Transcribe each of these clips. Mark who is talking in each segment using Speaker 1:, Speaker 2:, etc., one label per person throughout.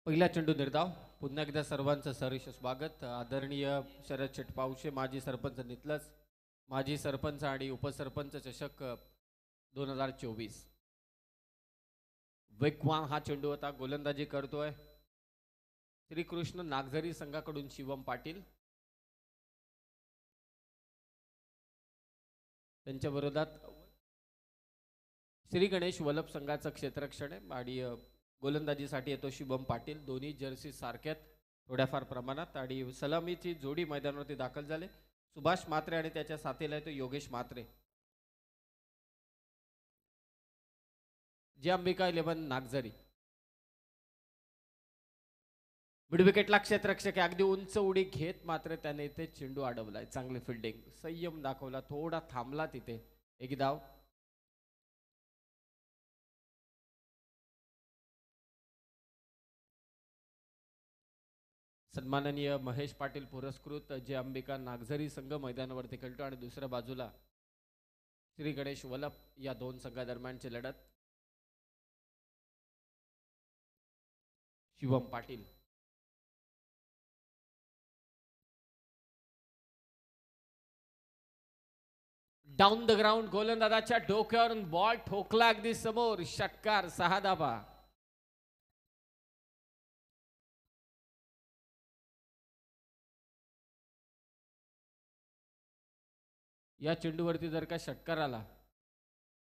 Speaker 1: पहिला चेंडू निर्धाव. पुन्हा एकदा सर्वांचं सहर्ष स्वागत. आदरणीय शरद शेटपावशे, माजी सरपंच नितलस, माजी सरपंच आणि उपसरपंच चषक 2024. वेगवान हा चेंडू आता गोलंदाजी करतोय श्रीकृष्ण नागझरी संघाकडून शिवम पाटील. त्यांच्या विरोधात श्री गणेश वल्लभ संघाचं क्षेत्ररक्षण आहे आणि गोलंदाजीसाठी येतो शुभम पाटील. दोन्ही जर्सी सारख्यात थोड्याफार प्रमाणात आणि सलामीची जोडी मैदानावरती दाखल झाले. सुभाष म्हात्रे आणि त्याच्या साथीला येतो योगेश म्हात्रे. जे अंबिका 11 नागझरी. मिड विकेटला क्षेत्ररक्षक अगदी उंच उडी घेत मात्र त्याने इथे चेंडू अडवलाय. चांगली फिल्डिंग, संयम दाखवला, थोडा थांबला तिथे. एक धाव. सन्माननीय महेश पाटील पुरस्कृत जे अंबिका नागझरी संघ मैदानावरती खेळतो आणि दुसऱ्या बाजूला श्री गणेश वल्लभ या दोन संघादरम्यानची लढत. Shivam Patil. Down the ground गोलंदाजाच्या डोक्यावरून बॉल ठोकला अगदी समोर. षटकार, 6 धावा. या चेंडूवरती जर का षटकार आला,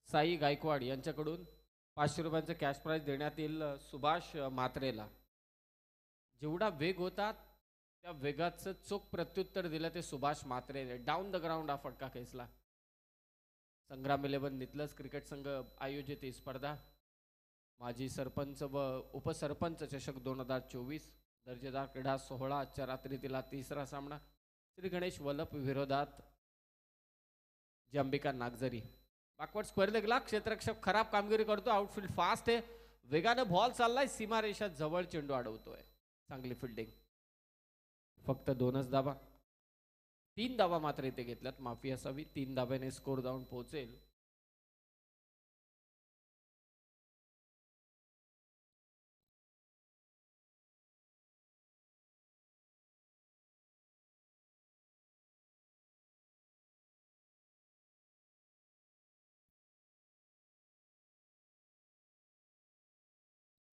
Speaker 1: साई गायकवाड यांच्याकडून 500 रुपयांचं कॅश प्राइज देण्यात येईल सुभाष म्हात्रेला. जेवढा वेग होता त्या वेगाचं चोख प्रत्युत्तर दिलं ते सुभाष म्हात्रेने. डाऊन द ग्राउंड हा फटका खेचला. संग्राम 11 नितलस क्रिकेट संघ आयोजित ही स्पर्धा माजी सरपंच व उपसरपंच चषक 2024 दर्जेदार क्रीडा सोहळा. आजच्या रात्री तिला तिसरा सामना श्री गणेश वल्लभ विरोधात जे अंबिका नागझरी. बॅकवर्ड स्क्वेअर लेगला क्षेत्ररक्षक खराब कामगिरी करतो. आउटफील्ड फास्ट आहे, वेगाने बॉल चाललाय, सीमारेषा जवळ चेंडू अडवतोय. चांगली फिल्डिंग. फक्त 2च धावा. 3 धावा मात्र इथे घेतल्यात, माफी असावी. 3 धाव्याने स्कोर जाऊन पोहोचेल.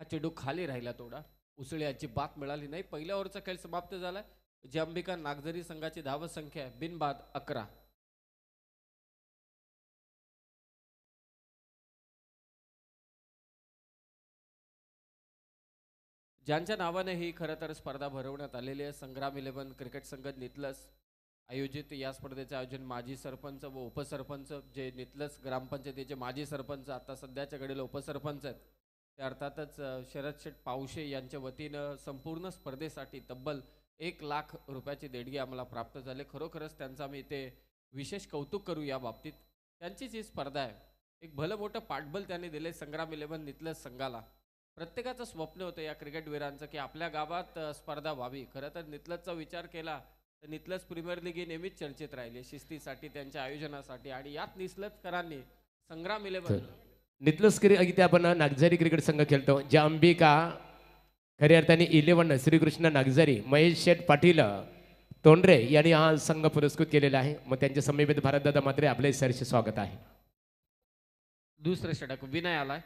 Speaker 1: हा चेंडू खाली राहिला, थोडा उसळी अजिबात मिळाली नाही. पहिल्या ओव्हरचा खेळ समाप्त झालाय. जे अंबिका नागझरी संघाची धाव संख्या बिनबाद 11. ज्यांच्या नावाने ही खरं तर स्पर्धा भरवण्यात आलेली आहे, संग्राम 11 क्रिकेट संघ नितलस आयोजित या स्पर्धेचे आयोजन माजी सरपंच व उपसरपंच जे नितलस ग्रामपंचायतीचे माजी सरपंच आता सध्याच्या घडीला उपसरपंच आहेत ते अर्थातच शरद शेठ पावशे यांच्या वतीनं संपूर्ण स्पर्धेसाठी तब्बल 1,00,000 रुपयाची देणगी आम्हाला प्राप्त झाली. खरोखरच त्यांचं आम्ही इथे विशेष कौतुक करू. या बाबतीत त्यांचीच ही स्पर्धा आहे. एक भलं मोठं पाठबळ त्यांनी दिले संग्राम 11 नितलस संघाला. प्रत्येकाचं स्वप्न होतं या क्रिकेटवीरांचं की आपल्या गावात स्पर्धा व्हावी. खरं तर नितलसचा विचार केला तर नितलस प्रीमियर लीग ही नेहमीच चर्चेत राहिली शिस्तीसाठी, त्यांच्या आयोजनासाठी. आणि यात नितलसकरांनी संग्राम 11
Speaker 2: नितलस इथे आपण नागझरी क्रिकेट संघ खेळतो. ज्या अंबिका खऱ्या अर्थाने 11 श्रीकृष्ण नागझरी महेश शेठ पाटील तोंडरे यांनी हा संघ पुरस्कृत केलेला आहे. मग त्यांच्या समीपेत भारतदादा मात्रे आपले सहर्ष स्वागत आहे.
Speaker 1: दुसरं षटक विनय आलाय.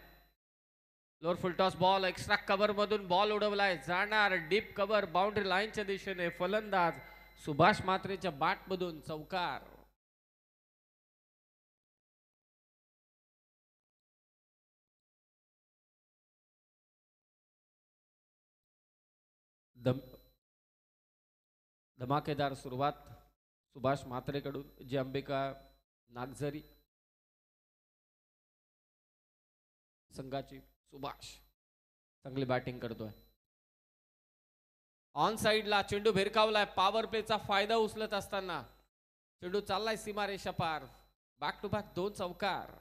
Speaker 1: लोअर फुल टॉस बॉल एक्स्ट्रा कव्हर मधून बॉल उडवलाय, जाणार डीप कव्हर बाउंड्री लाईनच्या दिशेने. फलंदाज सुभाष म्हात्रेच्या बॅट मधून चौकार. धमाकेदार सुरुवात सुभाष म्हात्रेकडून. जी अंबिका नागझरी संघाची सुभाष चांगली बॅटिंग करतोय. ऑन साइडला चेंडू भिरकावलाय. पॉवर प्लेचा फायदा उचलत असताना चेंडू चाललाय सीमारेषा पार. बॅक टू बॅक 2 चौकार.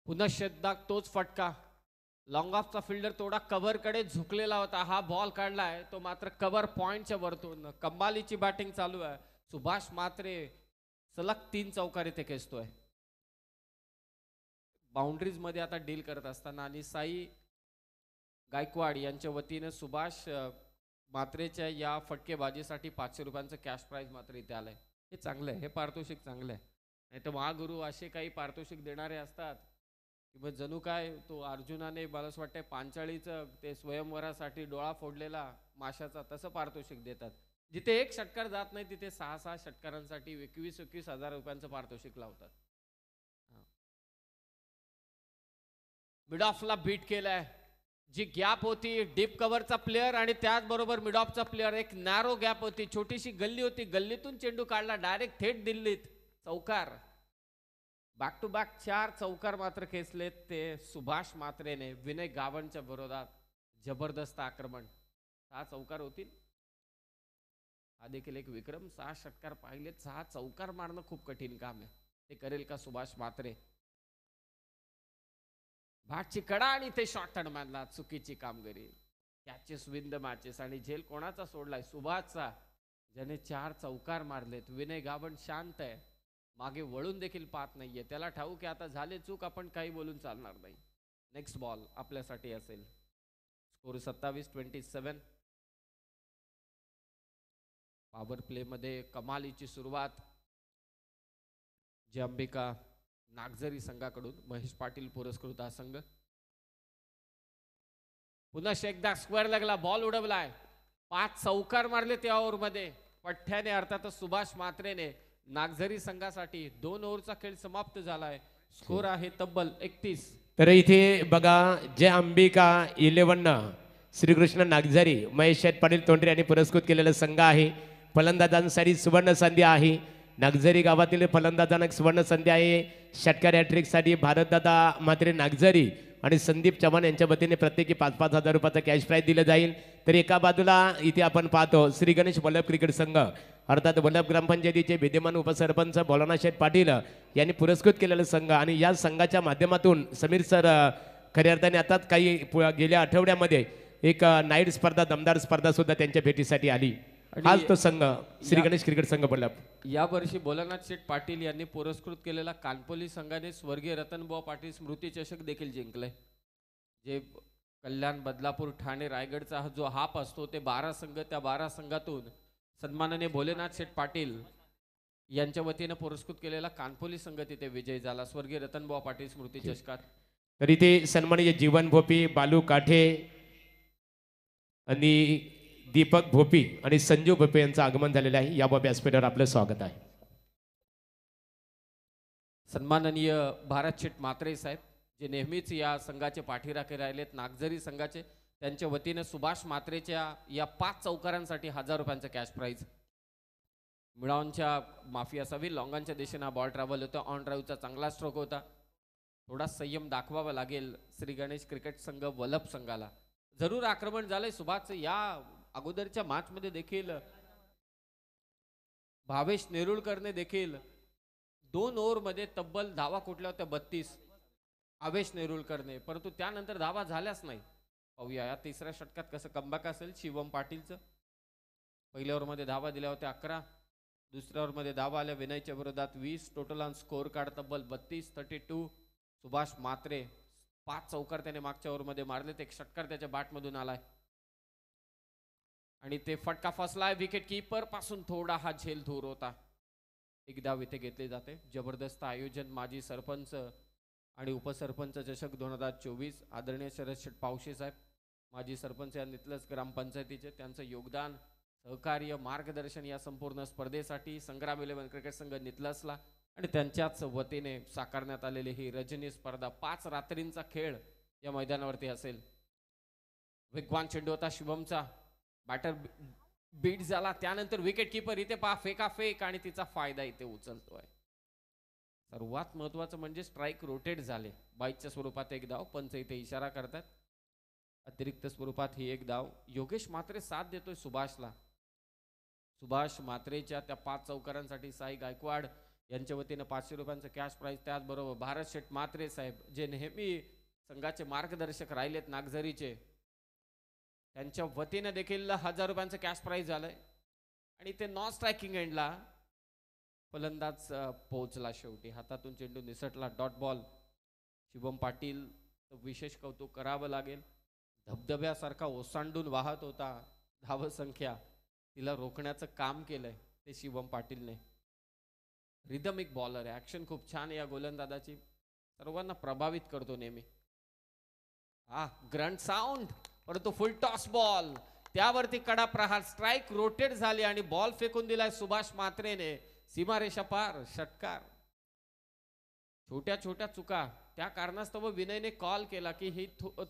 Speaker 1: पुन्हा शेतदाग तोच फटका. लॉंग ऑफचा फिल्डर थोडा कव्हरकडे झुकलेला होता. हा बॉल काढलाय तो मात्र कव्हर पॉइंटच्या वरतून. कमालीची बॅटिंग चालू आहे. सुभाष मात्रे सलग 3 चौकार इथे खेचतोय. बाउंड्रीज मध्ये आता डील करत असताना आणि साई गायकवाड यांच्या वतीने सुभाष मात्रेच्या या फटकेबाजीसाठी 500 रुपयांचं कॅश प्राइज मात्र इथे आलंय. हे चांगलं आहे. हे पारितोषिक चांगलं आहे. नाही तर महागुरु असे काही पारितोषिक देणारे असतात किंवा जणू काय तो अर्जुनाने मला असं वाटतंय पांचाळीचं ते स्वयंवरासाठी डोळा फोडलेला माशाचा तसं पारितोषिक देतात. जिथे एक षटकार जात नाही तिथे 6 षटकारांसाठी 21 हजार रुपयांचं पारितोषिक लावतात. मिड ऑफला बीट केलाय. जी गॅप होती डीप कव्हरचा प्लेअर आणि त्याचबरोबर मिड ऑफचा प्लेअर, एक नॅरो गॅप होती, छोटीशी गल्ली होती, गल्लीतून चेंडू काढला डायरेक्ट थेट दिल्लीत. चौकार. बॅक टू बॅक 4 चौकार मात्र खेचलेत ते सुभाष मात्रेने विनय गावणच्या विरोधात. जबरदस्त आक्रमण. 6 चौकार होतील. हा देखील एक विक्रम. 6 षटकार पाहिलेत. 6 चौकार मारणं खूप कठीण काम आहे. ते करेल का सुभाष मात्रे? भाटची कडा आणि ते शॉर्ट हँडमॅनला चुकीची कामगिरी. कॅचेस विन द मॅचेस आणि झेल कोणाचा सोडलाय? सुभाषचा, ज्याने 4 चौकार मारलेत. विनय गावण शांत आहे, मागे वळून देखील पाहत नाहीये. त्याला ठाऊक की आता झाले चूक, आपण काही बोलून चालणार नाही. नेक्स्ट बॉल आपल्यासाठी असेल. स्कोर 27-27. पॉवर प्ले मध्ये कमालीची सुरुवात जी अंबिका नागझरी संघाकडून. महेश पाटील पुरस्कृत हा संघ. पुन्हा एकदा स्क्वेअर लागला. बॉल उडवलाय. 5 चौकार मारले त्या ओव्हर मध्ये पठ्ठ्याने, अर्थातच सुभाष मात्रेने. नागझरी संघासाठी 2 ओव्हरचा खेळ समाप्त झालाय. स्कोर आहे तब्बल 31.
Speaker 2: तर इथे बघा जय अंबिका 11 श्रीकृष्ण नागझरी महेश शेठ पाटील तोंडरे यांनी पुरस्कृत केलेला संघ आहे. फलंदाजांसाठी सुवर्ण संधी आहे. नागझरी गावातील फलंदाजांना सुवर्ण संधी आहे. षटकार हॅट्रिकसाठी भारतदादा मात्रे नागझरी आणि संदीप चव्हाण यांच्या वतीने प्रत्येकी 5-5 हजार रुपयाचं कॅश प्राइज दिलं जाईल. तर एका बाजूला इथे आपण पाहतो श्री गणेश वल्लभ क्रिकेट संघ, अर्थात वल्लभ ग्रामपंचायतीचे विद्यमान उपसरपंच भोलानाथ शेठ पाटील यांनी पुरस्कृत केलेला संघ. आणि या संघाच्या माध्यमातून समीर सर खऱ्या अर्थाने आता काही गेल्या आठवड्यामध्ये एक नाईट स्पर्धा, दमदार स्पर्धा सुद्धा त्यांच्या भेटीसाठी आली. हाच तो संघ श्री गणेश क्रिकेट संघ वल्लभ.
Speaker 1: या वर्षी भोलानाथ शेठ पाटील यांनी पुरस्कृत केलेला कानपोली संघाने स्वर्गीय रतनभाऊ पाटील स्मृती चषक देखील जिंकले. जे कल्याण, बदलापूर, ठाणे, रायगडचा जो हाप असतो ते 12 संघ, त्या 12 संघातून सन्माननीय भोलेनाथ शेठ पाटील यांच्या वतीने पुरस्कृत केलेला कानपोली संघ तिथे विजयी झाला स्वर्गीय रतनभाऊ पाटील स्मृती चषकात.
Speaker 2: तर इथे सन्माननीय जीवन भोपी, बालू काठे आणि दीपक भोपी आणि संजू भोपे यांचं आगमन झालेलं आहे. या व्यासपीठावर आपलं स्वागत आहे.
Speaker 1: सन्माननीय भारत शेठ मात्रे साहेब जे नेहमीच या संघाचे पाठीराखे राहिलेत, नागझरी संघाचे, त्यांच्या वतीने सुभाष मात्रेच्या या 5 चौकारांसाठी 1000 रुपयांचा कॅश प्राइज. मिळावूनच्या माफी असावी, लॉंगांच्या दिशेने बॉल ट्रॅव्हल होता. ऑन ड्राईव्हचा चांगला स्ट्रोक होता. थोडा संयम दाखवावा लागेल श्री गणेश क्रिकेट संघ वल्लभ संघाला. जरूर आक्रमण झालंय सुभाषचं. या अगोदरच्या मॅच मध्ये देखील भावेश नेरुळकरने देखील 2 ओव्हर मध्ये तब्बल धावा कुठल्या होत्या 32 आवेश नेरुळकरने, परंतु त्यानंतर धावा झाल्याच नाही. पाहूया या 3ऱ्या षटकात कसं कमबॅक असेल शिवम पाटीलचं. पहिल्या ओव्हर मध्ये धावा दिल्या होत्या 11, दुसऱ्या ओव्हर मध्ये धावा आल्या विनयच्या विरोधात 20. टोटल ऑन स्कोर कार्ड तब्बल 32-32. सुभाष मात्रे 5 चौकार त्याने मागच्या ओव्हर मध्ये मारलेत. एक षटकार त्याच्या बॅट मधून आलाय आणि ते फटका फसलाय. विकेट कीपर पासून थोडा हा झेल दूर होता. एक धाव इथे घेतले जाते. जबरदस्त आयोजन माजी सरपंच आणि उपसरपंच चषक 2024 आदरणीय शरद शेठ पावशे साहेब, माजी सरपंच या नितलस ग्रामपंचायतीचे, त्यांचं योगदान, सहकार्य, मार्गदर्शन या संपूर्ण स्पर्धेसाठी संग्राम 11 क्रिकेट संघ नितलसला आणि त्यांच्याच वतीने साकारण्यात आलेली ही रजनी स्पर्धा 5 रात्रींचा खेळ या मैदानावरती असेल. वेगवान चेंडू होता शिवमचा. बॅटर बीट झाला. त्यानंतर विकेट कीपर इथे पहा फेका फेक आणि तिचा फायदा इथे उचलतोय. सर्वात महत्वाचं म्हणजे स्ट्राईक रोटेट झाले. 22च्या स्वरूपात एक धाव. पंच इथे इशारा करतात. अतिरिक्त स्वरूपात ही एक धाव. योगेश मात्रे साथ देतोय सुभाषला. सुभाष मात्रेच्या त्या 5 चौकारांसाठी साई गायकवाड यांच्या वतीनं 500 रुपयांचं कॅश प्राईज, त्याचबरोबर भारत शेठ म्हात्रे साहेब जे नेहमी संघाचे मार्गदर्शक राहिलेत नागझरीचे, त्यांच्या वतीनं देखील 1000 रुपयांचं कॅश प्राईज झालंय. आणि ते नॉन स्ट्रायकिंग एंडला फलंदाज पोहोचला, शेवटी हातातून चेंडू निसटला, डॉट बॉल. शुभम पाटील विशेष कौतुक करावं लागेल, धबधब्यासारखा ओसांडून वाहत होता धावसंख्या, तिला रोखण्याचं काम केलंय ते शुभम पाटीलने. रिदमिक बॉलर आहे, ऍक्शन खूप छान आहे या गोलंदाजाची, सर्वांना प्रभावित करतो नेहमी. ग्रंट साऊंड, परंतु फुल टॉस बॉल, त्यावरती कडा प्रहार, स्ट्राईक रोटेट झाली आणि बॉल फेकून दिलाय सुभाष म्हात्रेने सीमारेषा पार, षटकार. छोट्या छोट्या चुका, त्या कारणास्तव विनयने कॉल केला की ही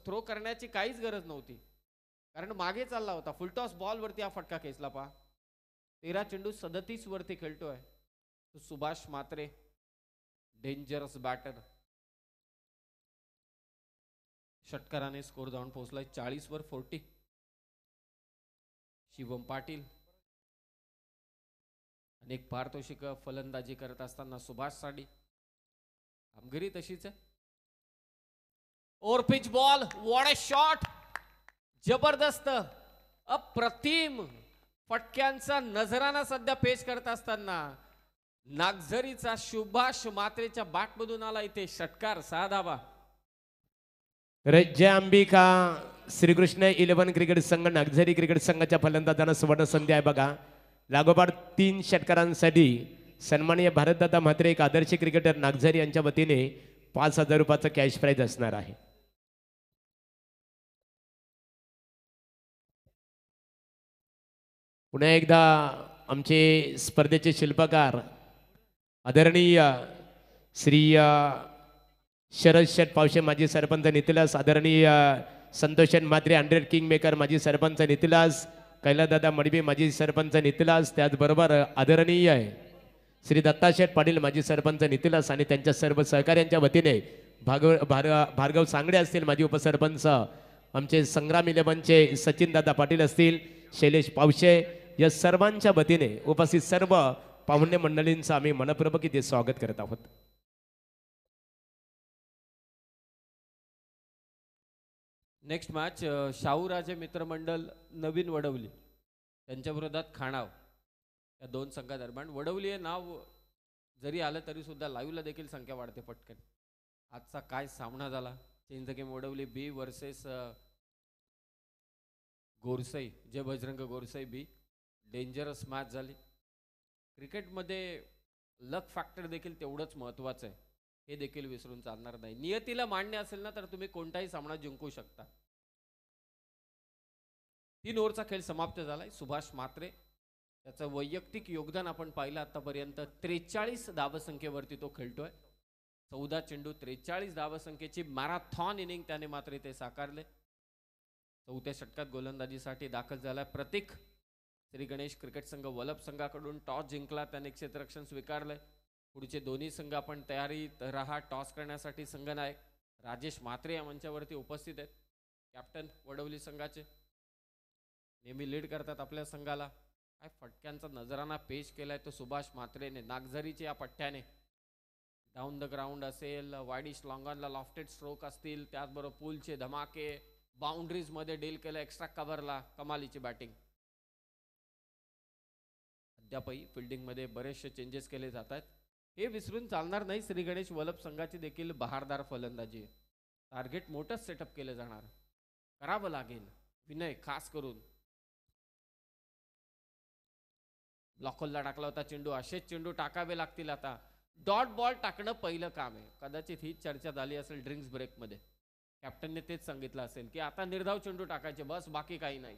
Speaker 1: थ्रो करण्याची काहीच गरज नव्हती, कारण मागे चालला होता. फुलटॉस बॉल वरती हा फटका खेचला पा. 13 चेंडू 37 वरती खेळतोय सुभाष म्हात्रे, डेंजरस बॅटर. षटकाराने स्कोर जाऊन पोहोचलाय 40 वर 40. शिवम पाटील अनेक पारितोषिक फलंदाजी करत असताना सुभाष साडी, कामगिरी तशीच आहे. Over pitch ball, what a shot, जबरदस्त अप्रतिम फटक्यांचा नजराना सध्या पेश करत असताना नागझरीचा सुभाष म्हात्रेच्या बॅटमधून आला इथे षटकार, 6 धावा.
Speaker 2: जय अंबिका श्रीकृष्ण 11 क्रिकेट संघ नागझरी क्रिकेट संघाच्या फलंदाजांना सुवर्ण संधी आहे बघा. लागोपाठ 3 षटकारांसाठी सन्माननीय भारतदादा म्हात्रे एक आदर्श क्रिकेटर नागझरी यांच्या वतीने 5000 रुपयाचं कॅश प्राईज असणार आहे. पुन्हा एकदा आमचे स्पर्धेचे शिल्पकार आदरणीय श्री शरद शेठ पावशे माजी सरपंच नितिलास, आदरणीय संतोषन म्हात्रे 100 किंग मेकर माजी सरपंच नितिलास, कैलादादा मडबी माजी सरपंच नितिलास, त्याचबरोबर आदरणीय श्री दत्ताशेठ पाटील माजी सरपंच नितिलास आणि त्यांच्या सर्व सहकार्यांच्या वतीने भार्गव सांगडे असतील माजी उपसरपंच, आमचे संग्राम 11चे सचिन दादा पाटील असतील, शैलेश पावशे, या सर्वांच्या वतीने उपस्थित सर्व पाहुणे मंडळींचं आम्ही मनपूर्वक इथे स्वागत करत आहोत.
Speaker 1: नेक्स्ट मॅच शाहूराजे मित्रमंडळ नवीन वडवली त्यांच्या विरोधात खाणाव, या 2 संघादरम्यान. वडवली हे नाव जरी आलं तरी सुद्धा लाईव्हला देखील संख्या वाढते पटकन. आजचा काय सामना झाला, change the game Vadavali B versus Gorsai, Jai Bajrang Gorsai B. Dangerous match झाली. क्रिकेटमध्ये लक फॅक्टर देखील तेवढंच महत्त्वाचं आहे, हे देखील विसरून चालणार नाही. नियतीला मान्य असेल ना तर तुम्ही कोणताही सामना जिंकू शकता. 3 ओव्हरचा खेळ समाप्त झालाय. सुभाष म्हात्रे त्याचं वैयक्तिक योगदान आपण पाहिलं आतापर्यंत, 43 धावसंख्येवरती तो खेळतोय. 14 चेंडू 43 धावसंख्येची मॅरेथॉन इनिंग त्याने मात्र इथे साकारले. 4थ्या षटकात गोलंदाजीसाठी दाखल झालाय प्रतीक. श्री गणेश क्रिकेट संघ वलप संघाकडून टॉस जिंकला, त्याने क्षेत्ररक्षण स्वीकारलंय. पुढचे दोन्ही संघ आपण तयारीत राहा. टॉस करण्यासाठी संघनायक राजेश म्हात्रे या मंचावरती उपस्थित आहेत. कॅप्टन वडवली संघाचे नेहमी लीड करतात आपल्या संघाला. काय फटक्यांचा नजराना पेश केलाय तो सुभाष म्हात्रेने नागझरीच्या या पट्ट्याने. डाऊन द ग्राउंड असेल, वाईडिश लॉंगॉनला लॉफ्टेड स्ट्रोक असतील, त्याचबरोबर पूलचे धमाके, बाउंड्रीज मध्ये डील केलं, एक्स्ट्रा कव्हरला कमालीची बॅटिंग. अद्यापही फिल्डिंगमध्ये बरेचसे चेंजेस केले जात आहेत, हे विसरून चालणार नाही. श्री गणेश वलप संघाची देखील बहारदार फलंदाजी आहे. टार्गेट मोठंच सेटअप केलं जाणार, करावं लागेल विनय खास करून. ब्लॉकहोलला टाकला होता चेंडू, असेच चेंडू टाकावे लागतील आता. डॉट बॉल टाकणं पहिलं काम आहे. कदाचित हीच चर्चा झाली असेल ड्रिंक्स ब्रेकमध्ये. कॅप्टनने तेच सांगितलं असेल की आता निर्धाव चेंडू टाकायचे, बस बाकी काही नाही.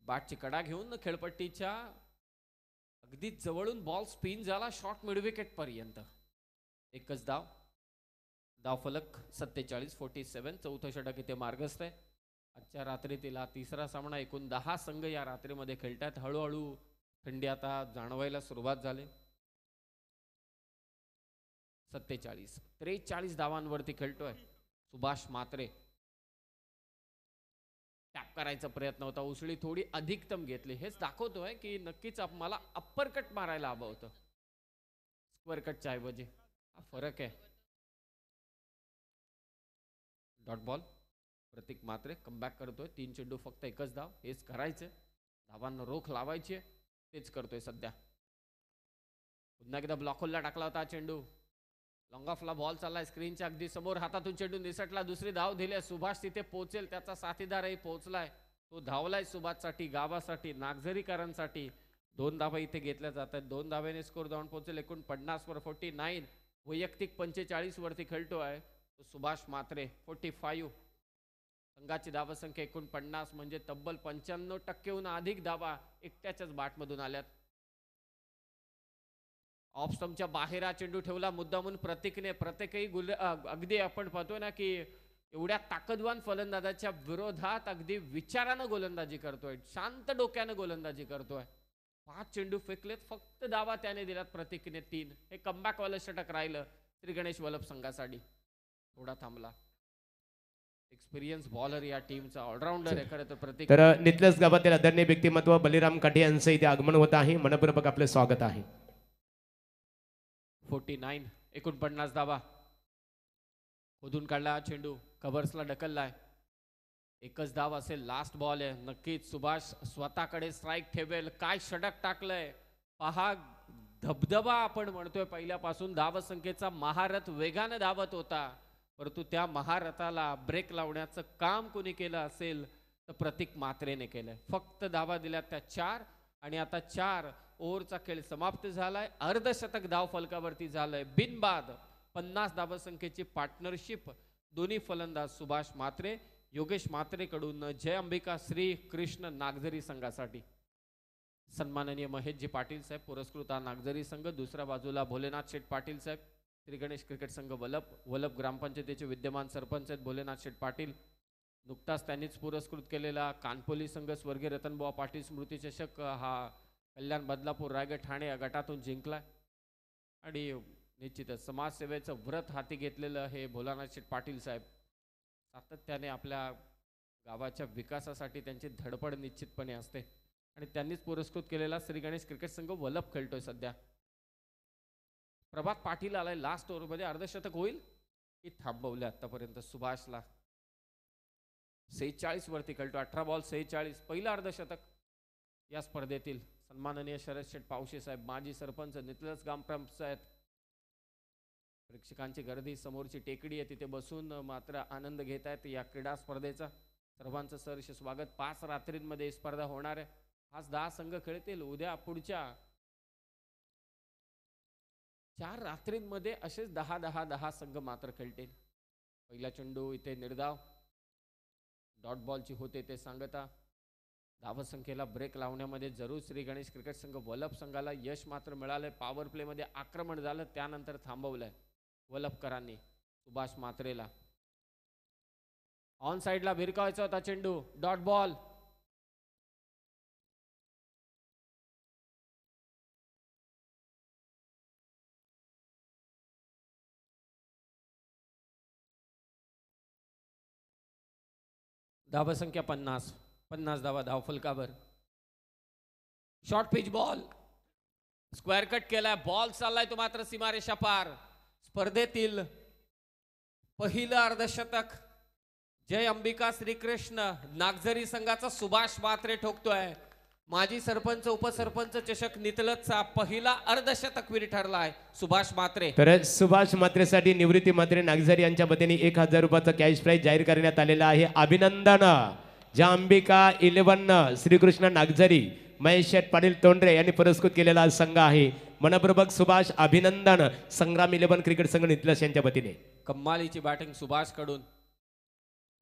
Speaker 1: बॅटची कडा घेऊन खेळपट्टीच्या अगदी जवळून बॉल स्पिन झाला शॉर्ट मिड विकेट पर्यंत. एकच धाव, धाव फलक 47-47. 4थं षटक इथे मार्गस्थ आहे. आजच्या रात्रीतील हा 3रा सामना. एकूण 10 संघ या रात्रीमध्ये खेळतात. हळूहळू थंडी आता जाणवायला सुरुवात झाली. 43 धावांवरती खेळतोय सुभाष म्हात्रे. टॅप करायचा प्रयत्न होता, उसळी थोडी अधिकतम घेतली. हेच दाखवतोय की नक्कीच मला अप्पर कट मारायला हवं होतं स्क्वेअर कटच्या ऐवजी. हा फरक आहे. Dot ball. Prateek Matre comeback करतोय. 3 चेंडू फक्त एकच धाव. हेच करायचंय, धावांना रोख लावायची, तेच करतोय सध्या. पुन्हा एकदा ब्लॉक होलला टाकला होता चेंडू. लॉंग ऑफला बॉल चाललाय स्क्रीनच्या अगदी समोर. हातातून चेंडू निसटला. दुसरी धाव दिली. सुभाष तिथे पोहोचेल, त्याचा साथीदारही पोहोचलाय. तो धावलाय सुभाषसाठी, गावासाठी, नागझरीकरांसाठी. 2 धावा इथे घेतल्या जात आहेत. 2 धावेने स्कोर धावून पोहोचेल 49 वर 49. वैयक्तिक 45 वरती खेळतोय तो सुभाष मात्रे. 45. संघाची धावसंख्या 49 म्हणजे तब्बल 95%हून अधिक धावा एकट्याच्याच बॅटमधून आल्यात. ऑफ स्टंपच्या बाहेर हा चेंडू ठेवला मुद्दामून प्रतीकने. प्रत्येकही अगदी आपण पाहतोय ना की एवढ्या ताकदवान फलंदाजाच्या विरोधात अगदी विचारानं गोलंदाजी करतोय, शांत डोक्यानं गोलंदाजी करतोय. 5 चेंडू फेकलेत, फक्त धावा त्याने दिल्यात प्रतीकने 3. हे कमबॅक वालं षटक राहिलं श्री गणेश वल्लभ संघासाठी. थोडा थांबला. एक्सपिरियन्स बॉलर या टीमचा, ऑलराऊंडर आहे खरं तर प्रतीक.
Speaker 2: तर नितलस गावातील आदरणीय व्यक्तिमत्व बलिराम काठे यांचं इथे आगमन होत आहे. मनपूर्वक आपले स्वागत आहे.
Speaker 1: 49. 49 धावा. खोदून काढला चेंडू, कव्हर्सला ढकललाय. एकच धाव असेल, लास्ट बॉल आहे. नक्कीच सुभाष स्वतःकडे स्ट्राईक ठेवेल. काय षटक टाकलंय पहा. धबधबा आपण म्हणतोय पहिल्यापासून. धावसंख्येचा महारथ वेगाने धावत होता, परंतु त्या महारथाला ब्रेक लावण्याचं काम कोणी केलं असेल तर प्रतीक मात्रेने केलंय. फक्त धावा दिल्या त्या 4 आणि आता 4 ओव्हरचा खेळ समाप्त झालाय. अर्धशतक धाव फलकावरती झालंय बिनबाद. 50 धावसंख्येची पार्टनरशिप दोन्ही फलंदाज सुभाष मात्रे, योगेश मात्रे कडून जय अंबिका श्री कृष्ण नागझरी संघासाठी. सन्माननीय महेशजी पाटील साहेब पुरस्कृत हा नागझरी संघ. दुसऱ्या बाजूला भोलेनाथ शेठ पाटील साहेब श्री गणेश क्रिकेट संघ वलभ ग्रामपंचायतीचे विद्यमान सरपंच आहेत भोलेनाथ शेठ पाटील. नुकताच त्यांनीच पुरस्कृत केलेला कानपोली संघ स्वर्गीय रतनबुवा पाटील स्मृती चषक हा कल्याण बदलापूर रायगड ठाणे या गटातून जिंकलाय. आणि निश्चितच समाजसेवेचं व्रत हाती घेतलेलं हे भोलानाथ शेठ पाटील साहेब. सातत्याने आपल्या गावाच्या विकासासाठी त्यांची धडपड निश्चितपणे असते आणि त्यांनीच पुरस्कृत केलेला श्री गणेश क्रिकेट संघ वलभ खेळतोय सध्या. प्रभात पाटील आलाय लास्ट ओव्हरमध्ये. अर्धशतक होईल की थांबवले आतापर्यंत सुभाषला. 46 वरती खेळतो. 18 बॉल 46. पहिलं अर्धशतक या स्पर्धेतील. सन्माननीय शरद शेठ पावशे साहेब माजी सरपंच नितलस ग्रामपंचायत. प्रेक्षकांची गर्दी, समोरची टेकडी आहे तिथे बसून मात्र आनंद घेत आहेत या क्रीडा स्पर्धेचा. सर्वांचं सहर्ष स्वागत. 5 रात्रींमध्ये स्पर्धा होणार आहे. आज 10 संघ खेळतील. उद्या पुढच्या 4 रात्रींमध्ये असेच 10 संघ मात्र खेळतील. पहिला चेंडू इथे निर्धाव. डॉट बॉलची होते ते सांगता. धावसंख्येला ब्रेक लावण्यामध्ये जरूर श्री गणेश क्रिकेट संघ वलभ संघाला यश मात्र मिळालंय. पॉवर प्ले मध्ये आक्रमण झालं, त्यानंतर थांबवलंय वलभकरांनी सुभाष मात्रेला. ऑन साइडला भिरकावायचा होता चेंडू. Dot ball. धावसंख्या 50 धावा धावफलकावर. Short pitch ball. Square cut केलाय. बॉल चाललाय तो मात्र सीमारेषा पार. स्पर्धेतील पहिलं अर्धशतक जय अंबिका श्रीकृष्ण नागझरी संघाचा सुभाष मात्रे ठोकतोय. माजी सरपंच उपसरपंच चषक नितलतचा पहिला अर्धशतकवीर ठरलाय सुभाष मात्रे.
Speaker 2: तर सुभाष मात्रेसाठी निवृत्ती मात्रे नागझरी यांच्या वतीने 1000 रुपयाचा कॅश प्राइज जाहीर करण्यात आलेला आहे. अभिनंदन. ज्या अंबिका 11 श्रीकृष्ण नागझरी महेश शेठ पाटील तोंडरे यांनी पुरस्कृत केलेला संघ आहे. मनपूर्वक सुभाष अभिनंदन. संग्राम 11 क्रिकेट संघ नितलस यांच्या वतीने.
Speaker 1: कम्मालीची बॅटिंग सुभाष कडून.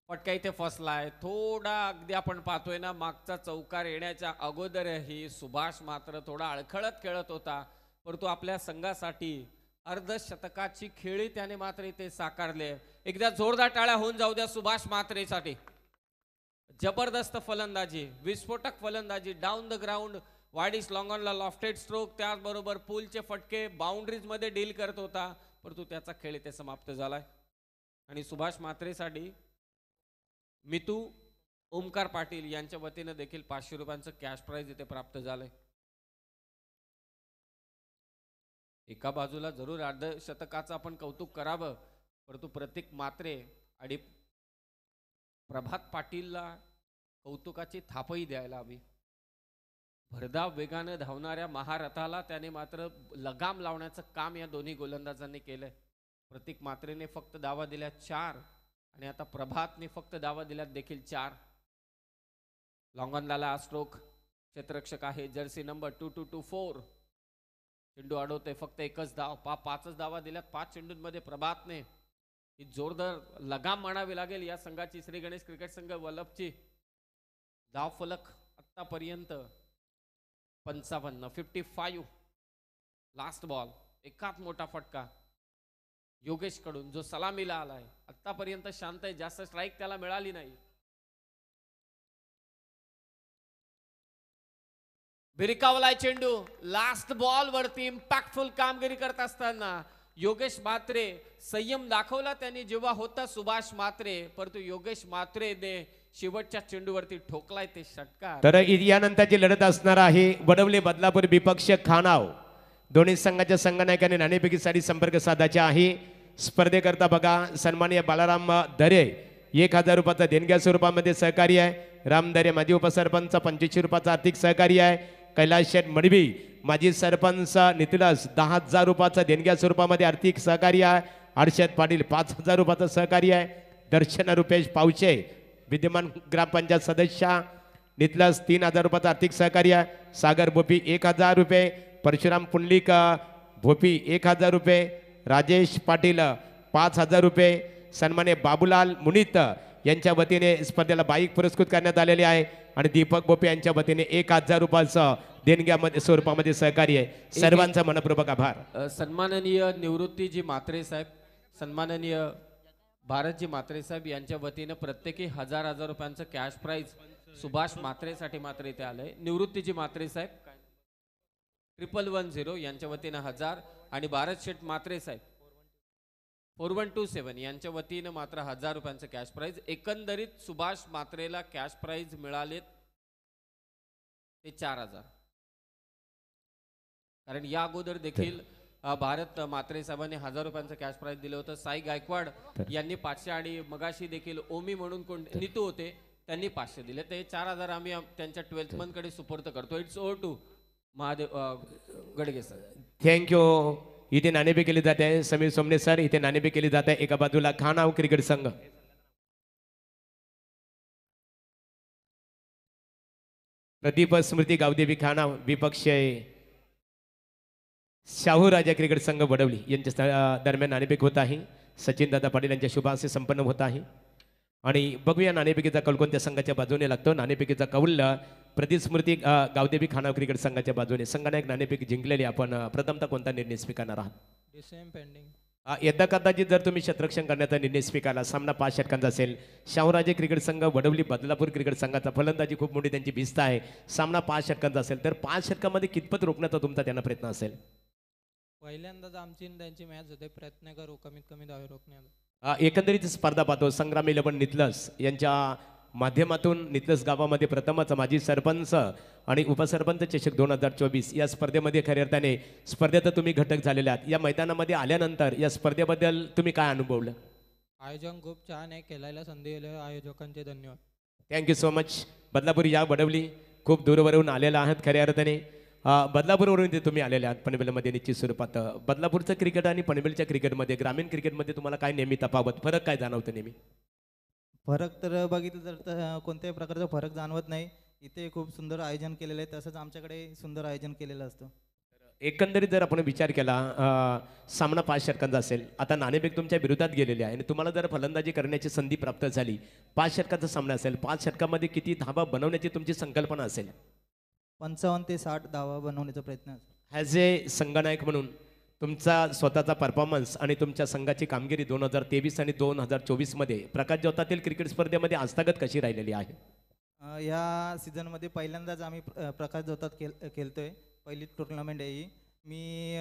Speaker 1: पटका इथे फसलाय थोडा. अगदी आपण पाहतोय ना मागचा चौकार येण्याच्या अगोदरही सुभाष मात्र थोडा अडखळत खेळत होता, परंतु आपल्या संघासाठी अर्धशतकाची खेळी त्याने मात्र इथे साकारले. एकदा जोरदार टाळ्या होऊन जाऊ द्या सुभाष मात्रेसाठी. जबरदस्त फलंदाजी, विस्फोटक फलंदाजी. डाऊन द ग्राउंड वाडीस लॉंग ऑनला लॉफ्टेड स्ट्रोक, त्याचबरोबर पूलचे फटके बाउंड्रीज मध्ये डील करत होता, परंतु त्याचा खेळ इथे समाप्त झालाय. आणि सुभाष मात्रेसाठी मितू ओमकार पाटील यांच्या वतीनं देखील 500 रुपयांचं कॅश प्राइज इथे प्राप्त झालंय. एका बाजूला जरूर अर्धशतकाचं आपण कौतुक करावं, परंतु प्रतीक म्हात्रे आणि प्रभात पाटीलला कौतुकाची थापही द्यायला हवी. भरधाव वेगानं धावणाऱ्या महारथाला त्याने मात्र लगाम लावण्याचं काम या दोन्ही गोलंदाजांनी केलंय. प्रतीक म्हात्रेने फक्त धावा दिल्या 4 आणि आता प्रभातने फक्त धावा दिल्यात देखील 4. लॉंगॉनला स्ट्रोक क्षेत्ररक्षक आहे जर्सी नंबर 2224. चेंडू अडवतोय फक्त एकच धाव. 5च धावा दिल्यात 5 चेंडूंमध्ये प्रभातने. ही जोरदार लगाम म्हणावी लागेल या संघाची. श्री गणेश क्रिकेट संघ वलभची धाव फलक आतापर्यंत 55. लास्ट बॉल एकात मोठा फटका योगेश कडून जो सलामीला आलाय. आतापर्यंत शांत आहे, जास्त स्ट्राईक त्याला मिळाली नाही. भिरकावलाय चेंडू. लास्ट बॉल वरती इम्पॅक्टफुल कामगिरी करत असताना योगेश म्हात्रे संयम दाखवला त्यांनी जेव्हा होता सुभाष म्हात्रे, परंतु योगेश म्हात्रेने शेवटच्या चेंडूवरती ठोकलाय ते षटकार.
Speaker 2: तर यानंतरची लढत असणार आहे वडवले बदलापूर विपक्ष खानाव. दोन्ही संघाच्या संघनायकांनी नाणेफेकीसाठी संपर्क साधायचा आहे. स्पर्धेकरता बघा सन्माननीय बालाराम दरे 1000 रुपयाचा देणग्या स्वरूपामध्ये सहकार्य आहे. राम दरे माजी उपसरपंच 2500 रुपयाचा आर्थिक सहकार्य आहे. कैलास शेठ मडवी माजी सरपंच नितलस 10,000 रुपयाचा देणग्या स्वरूपामध्ये आर्थिक सहकार्य आहे. हर्षद पाटील 5,000 रुपयाचं सहकार्य आहे. दर्शन रुपेश पावशे विद्यमान ग्रामपंचायत सदस्य नितलस 3,000 रुपयाचं आर्थिक सहकार्य आहे. सागर भोपी 1,000 रुपये. परशुराम पुंडलिक भोपी 1,000 रुपये. राजेश पाटील 5,000 रुपये. सन्मान्य बाबूलाल मुनित यांच्या वतीने स्पर्धेला बाईक पुरस्कृत करण्यात आलेले आहे आणि दीपक बोपे यांच्या वतीने 1,000 रुपयाचं देणग्यामध्ये स्वरूपामध्ये सहकार्य आहे. सर्वांचा मनपूर्वक आभार.
Speaker 1: सन्माननीय निवृत्तीजी म्हात्रे साहेब, सन्माननीय भारतजी म्हात्रे साहेब यांच्या वतीनं प्रत्येकी 1,000 रुपयांचं कॅश प्राइज सुभाष म्हात्रेसाठी मात्र इथे आलंय. निवृत्तीजी म्हात्रे साहेब 1110 यांच्या वतीनं 1000 आणि भारत शेठ म्हात्रे साहेब 4127 यांच्या वतीनं मात्र 1,000 रुपयांचं कॅश प्राइज. एकंदरीत सुभाष म्हात्रेला कॅश प्राइज मिळालेत ते 4,000. कारण या अगोदर देखील भारत म्हात्रे साहेबांनी 1,000 रुपयांचं कॅश प्राइज दिलं होतं. साई गायकवाड यांनी 500 आणि मगाशी देखील ओमी म्हणून कोण नितू होते त्यांनी 500 दिले. ते 4,000 आम्ही त्यांच्या 12th मन कडे सुपूर्द करतो. It's over to Mahadev Gadge sir.
Speaker 2: Thank you. इथे नाणेफेक केली जाते. समीर सोमने सर इथे नाणेफेक केली जाते. एका बाजूला खानाव क्रिकेट संघ, प्रदीप स्मृती गावदेवी खानाव विपक्ष शाहू राजा क्रिकेट संघ वडवली यांच्या दरम्यान नाणेफेक होत आहे. सचिन दादा पाटील यांच्या शुभांशी संपन्न होत आहे आणि बघूया नाणेफेकीचा कौल कोणत्या संघाच्या बाजूने लागतो. नाणेफेकीचा कौल प्रदीप स्मृती गावदेवी खानाव क्रिकेट संघाच्या बाजूने. संघनायक नाणेफेक जिंकलेली. आपण प्रथमतः कोणता निर्णय स्वीकारणार आहात? यदा कदाचित जर तुम्ही क्षेत्ररक्षण करण्याचा निर्णय स्वीकारला, सामना 5 षटकांचा असेल. शाहूराजे क्रिकेट संघ वडवली बदलापूर क्रिकेट संघाचा फलंदाजी खूप मोठी त्यांची भिस्त आहे. सामना 5 षटकांचा असेल तर 5 षटकामध्ये कितपत रोखण्याचा तुमचा त्यांना प्रयत्न असेल?
Speaker 3: पहिल्यांदाच आमची त्यांची मॅच होते, प्रयत्न करू कमीत कमी धावे रोखण्याचा.
Speaker 2: एकंदरीत स्पर्धा पाहतो संग्राम 11 नितलस यांच्या माध्यमातून नितलस गावामध्ये प्रथमच माजी सरपंच आणि उपसरपंच चषक 2024 या स्पर्धेमध्ये खऱ्या अर्थाने स्पर्धेत तुम्ही घटक झालेले आहात. या मैदानामध्ये आल्यानंतर या स्पर्धेबद्दल तुम्ही काय अनुभवलं?
Speaker 3: आयोजन खूप छान आहे. खेळायला संधी दिली आयोजकांचे धन्यवाद.
Speaker 2: Thank you so much. बदलापूर या वडवली खूप दूरवरून आलेला आहात खऱ्या अर्थाने. बदलापूरवरून इथे तुम्ही आलेले आहात पनवेलमध्ये निश्चित स्वरूपात. बदलापूरचं क्रिकेट आणि पनवेलच्या क्रिकेटमध्ये ग्रामीण क्रिकेटमध्ये तुम्हाला काय नेहमी तफावत फरक काय जाणवतं नेहमी?
Speaker 4: फरक तर बघितलं तर कोणत्याही प्रकारचा फरक जाणवत नाही. इथे खूप सुंदर आयोजन केलेलं आहे, तसंच आमच्याकडे सुंदर आयोजन केलेलं असतं.
Speaker 2: एकंदरीत जर आपण विचार केला सामना 5 षटकांचा असेल, आता नाणेफेक तुमच्या विरोधात गेलेली आहे आणि तुम्हाला जर फलंदाजी करण्याची संधी प्राप्त झाली, 5 षटकांचा सामना असेल, 5 षटकामध्ये किती धावा बनवण्याची तुमची संकल्पना असेल?
Speaker 4: 55 ते 60 धावा बनवण्याचा प्रयत्न असेल.
Speaker 2: ॲज ए संघनायक म्हणून तुमचा स्वतःचा परफॉर्मन्स आणि तुमच्या संघाची कामगिरी 2023 आणि 2024 मध्ये प्रकाश ज्योतातील क्रिकेट स्पर्धेमध्ये आस्थागत कशी राहिलेली आहे?
Speaker 4: या सीझनमध्ये पहिल्यांदाच आम्ही प्रकाश जोतात खेळतोय. पहिली टुर्नामेंट आहे ही. मी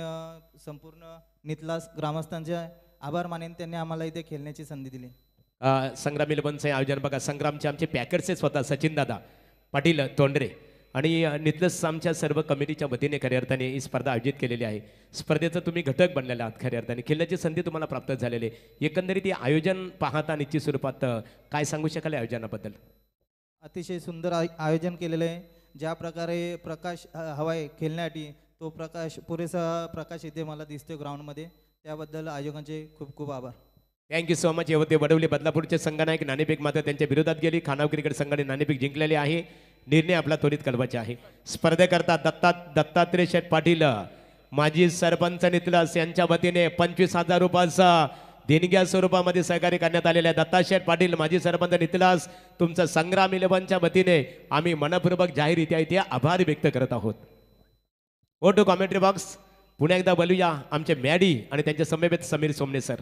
Speaker 4: संपूर्ण नितलास ग्रामस्थांचे आभार मानेन, त्यांनी आम्हाला इथे खेळण्याची संधी दिली.
Speaker 2: संग्राम इलेव्हनचं आयोजन बघा. संग्रामचे आमचे पॅकर्सचे स्वतः सचिन दादा पाटील तोंडरे आणि नितलस आमच्या सर्व कमिटीच्या वतीने खऱ्या अर्थाने ही स्पर्धा आयोजित केलेली आहे. स्पर्धेचं तुम्ही घटक बनलेला आहात. खऱ्या अर्थाने खेळण्याची संधी तुम्हाला प्राप्त झालेली आहे. एकंदरीत हे आयोजन पाहता निश्चित स्वरूपात काय सांगू शकाल या आयोजनाबद्दल?
Speaker 4: अतिशय सुंदर आयोजन केलेलं आहे. ज्या प्रकारे प्रकाश हवा आहे खेळण्यासाठी, तो प्रकाश पुरेसा प्रकाश इथे मला दिसतोय ग्राउंडमध्ये. त्याबद्दल आयोजकांचे खूप खूप आभार.
Speaker 2: Thank you so much. हे वडवली बदलापूरचे संघनायक नाणेफेक मात्र त्यांच्या विरोधात गेली. खानाव क्रिकेट संघाने नाणेफेक जिंकलेले आहे. निर्णय आपला त्वरित कळवायचा आहे. स्पर्धेकरता दत्तात्रय शेठ पाटील माजी सरपंच नितलस यांच्या वतीने 25,000 रुपयाचा देणग्या स्वरूपामध्ये सहकार्य करण्यात आलेले आहे. दत्ता शेठ पाटील माजी सरपंच नितलस, तुमचं संग्राम इलेव्हनच्या वतीने आम्ही मनपूर्वक जाहीररित्या इथे आभार व्यक्त करत आहोत. Go to commentary box. पुन्हा एकदा बोलूया आमचे मॅडी आणि त्यांच्या समवेत समीर सोमने सर.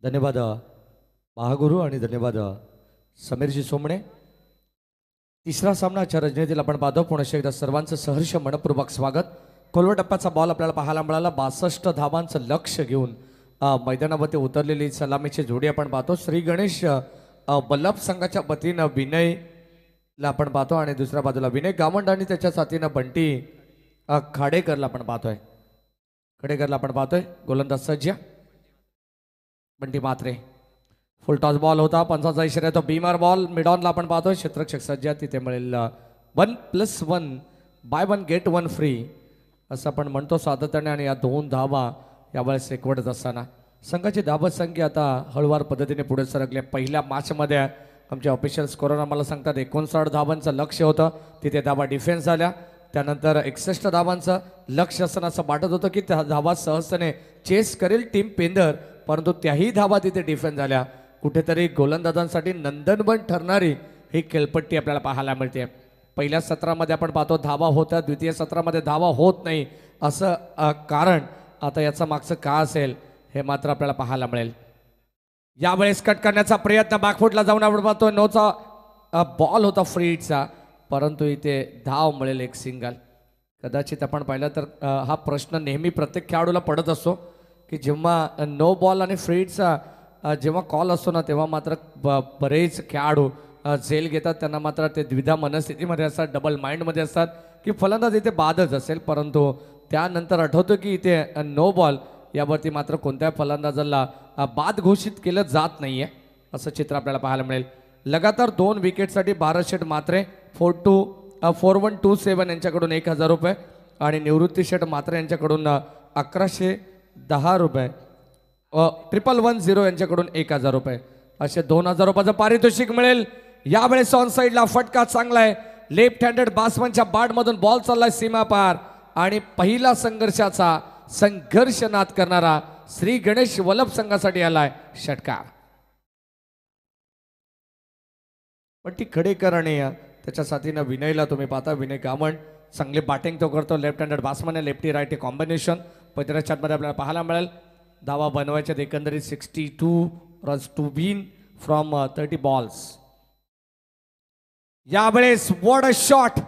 Speaker 5: धन्यवाद महागुरु आणि धन्यवाद समीरजी सोमणे. तिसरा सामना आजच्या रणनीतीला आपण पाहतो. पुन्हा एकदा सर्वांचं सहर्ष मनपूर्वक स्वागत. खोलवर टप्प्याचा बॉल आपल्याला पाहायला मिळाला. 62 धावांचं लक्ष घेऊन मैदानावरती उतरलेली सलामीची जोडी आपण पाहतो. श्री गणेश बल्लभ संघाच्या वतीनं विनयला आपण पाहतो आणि दुसऱ्या बाजूला विनय गावंड आणि त्याच्या साथीनं बंटी खाडेकरला आपण पाहतोय. गोलंदाज सज्ज बंटी मात्रे. फुल टॉस बॉल होता. पंचाचा इशारा तो बीमार बॉल मिडॉनला आपण पाहतोय. क्षेत्ररक्षक सज्ज तिथे मिळेल 1+1 बाय 1 गेट 1 फ्री असं आपण म्हणतो सातत्याने. आणि या 2 धावा यावेळेस एकवटत असताना संघाची धावत संख्या आता हळूवार पद्धतीने पुढे सरकले. पहिल्या मॅचमध्ये आमचे ऑफिशियल स्कोरर आम्हाला सांगतात 59 धावांचं लक्ष होतं. तिथे धावा डिफेन्स झाल्या. त्यानंतर 61 धावांचं लक्ष असताना असं वाटत होतं की त्या धावा सहजतेने चेस करेल टीम पेंदर, परंतु त्याही धावा तिथे डिफेन्स झाल्या. कुठेतरी गोलंदाजांसाठी नंदनवन ठरणारी ही खेळपट्टी आपल्याला पाहायला मिळते. पहिल्या सत्रामध्ये आपण पाहतो धावा होत्या, द्वितीय सत्रामध्ये धावा होत नाही. असं कारण आता याचं मागचं का असेल हे मात्र आपल्याला पाहायला मिळेल. यावेळेस कट करण्याचा प्रयत्न बॅकफुटला जाऊन आपण पाहतो. नोचा बॉल होता फ्रीडचा, परंतु इथे धाव मिळेल एक सिंगल. कदाचित आपण पाहिलं तर हा प्रश्न नेहमी प्रत्येक खेळाडूला पडत असतो की जेव्हा नो बॉल आणि फ्रीडचा जेव्हा कॉल असतो ना, तेव्हा मात्र बरेच खेळाडू झेल घेतात. त्यांना मात्र ते द्विधा मनस्थितीमध्ये असतात, डबल माइंडमध्ये असतात की फलंदाज इथे बादच असेल, परंतु त्यानंतर आठवतं की इथे नो बॉल यावरती मात्र कोणत्या फलंदाजाला बाद घोषित केलं जात नाही आहे. असं चित्र आपल्याला पाहायला मिळेल. लगातार 2 विकेटसाठी भारत शेठ मात्रे 4127 यांच्याकडून 1000 रुपये आणि निवृत्ती शेठ मात्रे यांच्याकडून 1110 रुपये, 1110 यांच्याकडून 1000 रुपये असे 2000 रुपयाचं पारितोषिक मिळेल. यावेळेस ऑन साईडला फटका चांगला आहे. लेफ्ट हँडेड बॅट्समनच्या बॅटमधून बॉल चाललाय सीमा पार आणि पहिला संघर्षनाद करणारा श्री गणेश वल्लभ संघासाठी आलाय षटकार. पण ती खडेकर आणि त्याच्या साथीनं विनयला तुम्ही पाहता. विनय गावंड चांगली बॅटिंग तो करतो. Left handed batsman lefty righty combination पहिल्या शॉटमध्ये आपल्याला पाहायला मिळेल. धावा बनवायच्यात एकंदरीत 62 runs to win from 30 balls. यावेळेस वॉट अ शॉट,